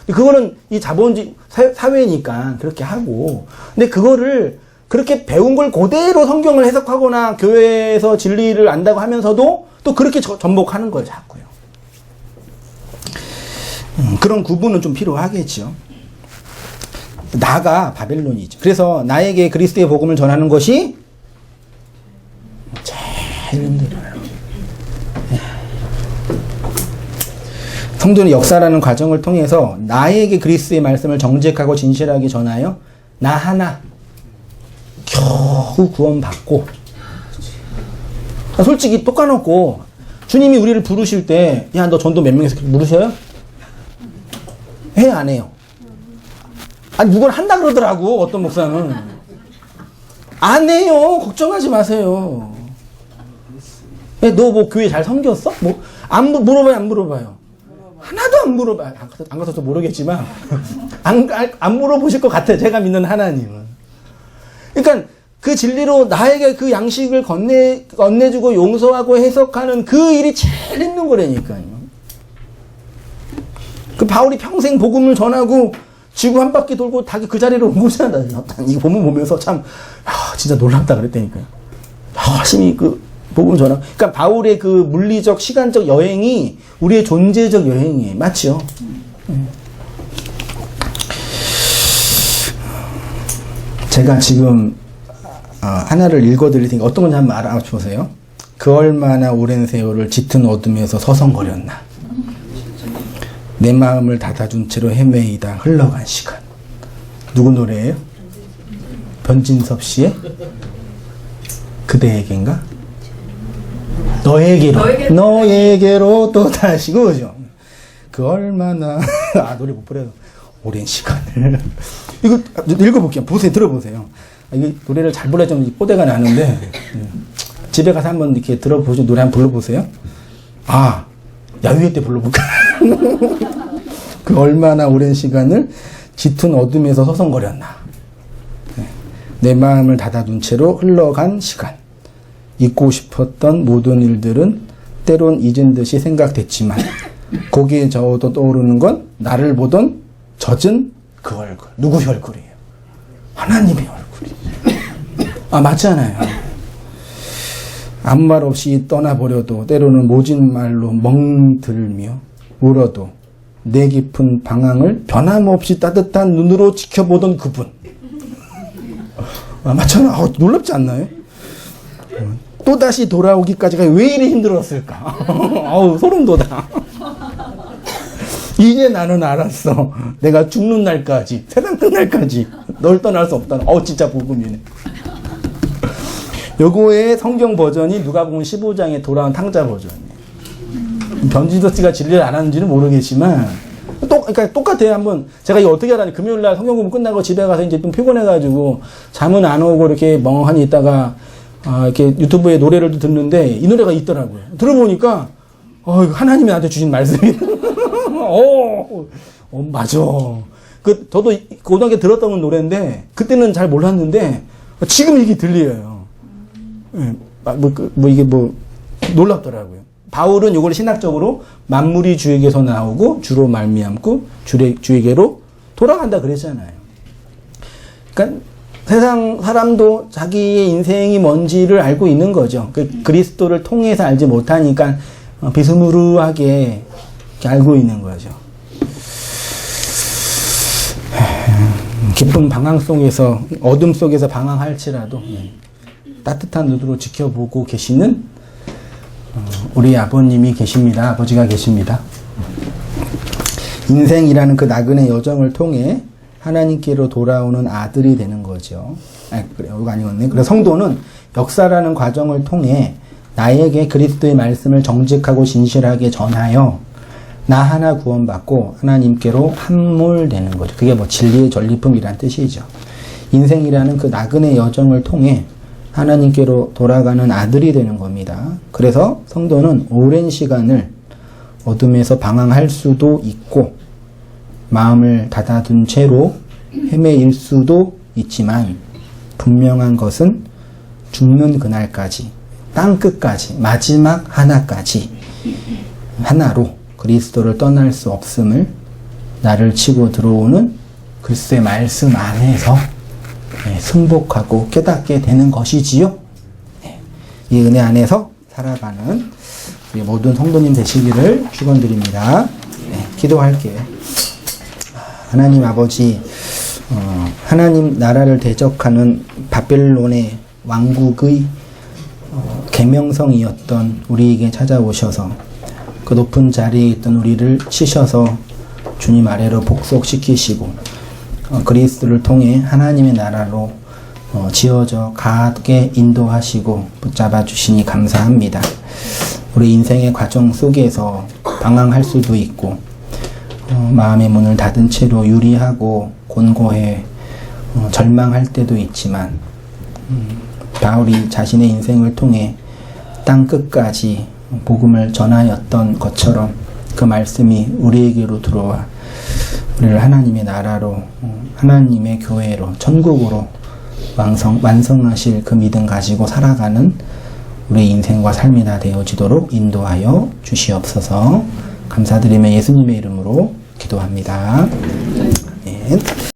그거는 이 자본주의 사회니까 그렇게 하고, 근데 그거를 그렇게 배운 걸 그대로 성경을 해석하거나 교회에서 진리를 안다고 하면서도 또 그렇게 전복하는 거예요, 자꾸요. 그런 구분은 좀 필요하겠죠. 나가 바벨론이죠. 그래서 나에게 그리스도의 복음을 전하는 것이 제일 힘들어요. 성도는 역사라는 과정을 통해서 나에게 그리스도의 말씀을 정직하고 진실하게 전하여 나 하나 겨우 구원받고, 솔직히 똑 까놓고 주님이 우리를 부르실 때 야 너 전도 몇 명에서 부르셔요? 해요 안 해요? 아니 누굴 한다 그러더라고. 어떤 목사는 안 해요. 걱정하지 마세요. 너 뭐 교회 잘 섬겼어? 뭐 안 물어봐요? 안 물어봐요? 하나도 안 물어봐요. 안 가서도 모르겠지만 안 물어보실 것 같아요, 제가 믿는 하나님은. 그러니까 그 진리로 나에게 그 양식을 건네주고 용서하고 해석하는 그 일이 제일 힘든 거라니까요. 그 바울이 평생 복음을 전하고 지구 한 바퀴 돌고 다 그 자리로 온 거잖아요. 이거 보면서 참 진짜 놀랍다 그랬다니까요. 열심히 그 복음을 전하고. 그러니까 바울의 그 물리적 시간적 여행이 우리의 존재적 여행이에요. 맞죠? 제가 지금 하나를 읽어드릴 테니까 어떤 건지 한번 알아보세요. 그 얼마나 오랜 세월을 짙은 어둠에서 서성거렸나. 내 마음을 닫아준 채로 헤매이다 흘러간 시간. 누구 노래예요? 변진섭 씨의 그대에게인가? 너에게로 또 다시. 그죠? 그 얼마나 노래 못 부려요. 오랜 시간을. 이거 읽어볼게요. 보세요. 들어보세요. 이게 노래를 잘 불러야 좀 뽀대가 나는데 집에 가서 한번 이렇게 들어보시고 노래 한번 불러보세요. 야유회 때 불러볼까? 그 얼마나 오랜 시간을 짙은 어둠에서 서성거렸나. 내 마음을 닫아둔 채로 흘러간 시간. 잊고 싶었던 모든 일들은 때론 잊은 듯이 생각됐지만 거기에 저어도 떠오르는 건 나를 보던 젖은 그 얼굴. 누구의 얼굴이에요? 하나님의 얼굴이에요. 맞잖아요. 아무 말 없이 떠나버려도 때로는 모진 말로 멍들며 울어도 내 깊은 방황을 변함없이 따뜻한 눈으로 지켜보던 그분. 맞잖아. 놀랍지 않나요? 또다시 돌아오기까지가 왜 이리 힘들었을까? 소름 돋아. 이제 나는 알았어. 내가 죽는 날까지, 세상 끝날까지 널 떠날 수 없다는. 진짜 복음이네. 요거의 성경 버전이 누가복음 15장에 돌아온 탕자 버전이에요. 변진섭 씨가 진리를 안 하는지는 모르겠지만 그러니까 똑같아요. 한번 제가 이거 어떻게 하라니 금요일 날 성경 공부 끝나고 집에 가서 이제 좀 피곤해가지고 잠은 안 오고 이렇게 멍하니 있다가 이렇게 유튜브에 노래를 듣는데 이 노래가 있더라고요. 들어보니까 하나님이 나한테 주신 말씀이 맞아. 저도 고등학교 들었던 노래인데 그때는 잘 몰랐는데 지금 이게 들려요. 이게 놀랍더라고요. 바울은 이걸 신학적으로 만물이 주에게서 나오고 주로 말미암고 주에게로 돌아간다 그랬잖아요. 그러니까 세상 사람도 자기의 인생이 뭔지를 알고 있는 거죠. 그리스도를 통해서 알지 못하니까 비스무리하게 알고 있는 거죠. 깊은 방황 속에서 어둠 속에서 방황할지라도 따뜻한 눈으로 지켜보고 계시는 우리 아버님이 계십니다. 아버지가 계십니다. 인생이라는 그 나그네 여정을 통해 하나님께로 돌아오는 아들이 되는 거죠. 그래요. 이거 아니었네. 그래서 성도는 역사라는 과정을 통해 나에게 그리스도의 말씀을 정직하고 진실하게 전하여 나 하나 구원받고 하나님께로 함몰되는 거죠. 그게 진리의 전리품이란 뜻이죠. 인생이라는 그 나그네 여정을 통해 하나님께로 돌아가는 아들이 되는 겁니다. 그래서 성도는 오랜 시간을 어둠에서 방황할 수도 있고 마음을 닫아둔 채로 헤매일 수도 있지만 분명한 것은 죽는 그날까지 땅끝까지 마지막 하나까지 하나로 그리스도를 떠날 수 없음을 나를 치고 들어오는 그리스도의 말씀 안에서 승복하고 깨닫게 되는 것이지요. 이 은혜 안에서 살아가는 우리 모든 성도님 되시기를 축원드립니다. 기도할게요. 하나님 아버지, 하나님 나라를 대적하는 바벨론의 왕국의 계명성이었던 우리에게 찾아오셔서 그 높은 자리에 있던 우리를 치셔서 주님 아래로 복속시키시고 그리스도를 통해 하나님의 나라로 지어져 가게 인도하시고 붙잡아 주시니 감사합니다. 우리 인생의 과정 속에서 방황할 수도 있고 마음의 문을 닫은 채로 유리하고 곤고해 절망할 때도 있지만 바울이 자신의 인생을 통해 땅 끝까지 복음을 전하였던 것처럼 그 말씀이 우리에게로 들어와 우리를 하나님의 나라로 하나님의 교회로 천국으로 완성하실 그 믿음 가지고 살아가는 우리 인생과 삶이 다 되어지도록 인도하여 주시옵소서. 감사드리며 예수님의 이름으로 기도합니다. 아멘.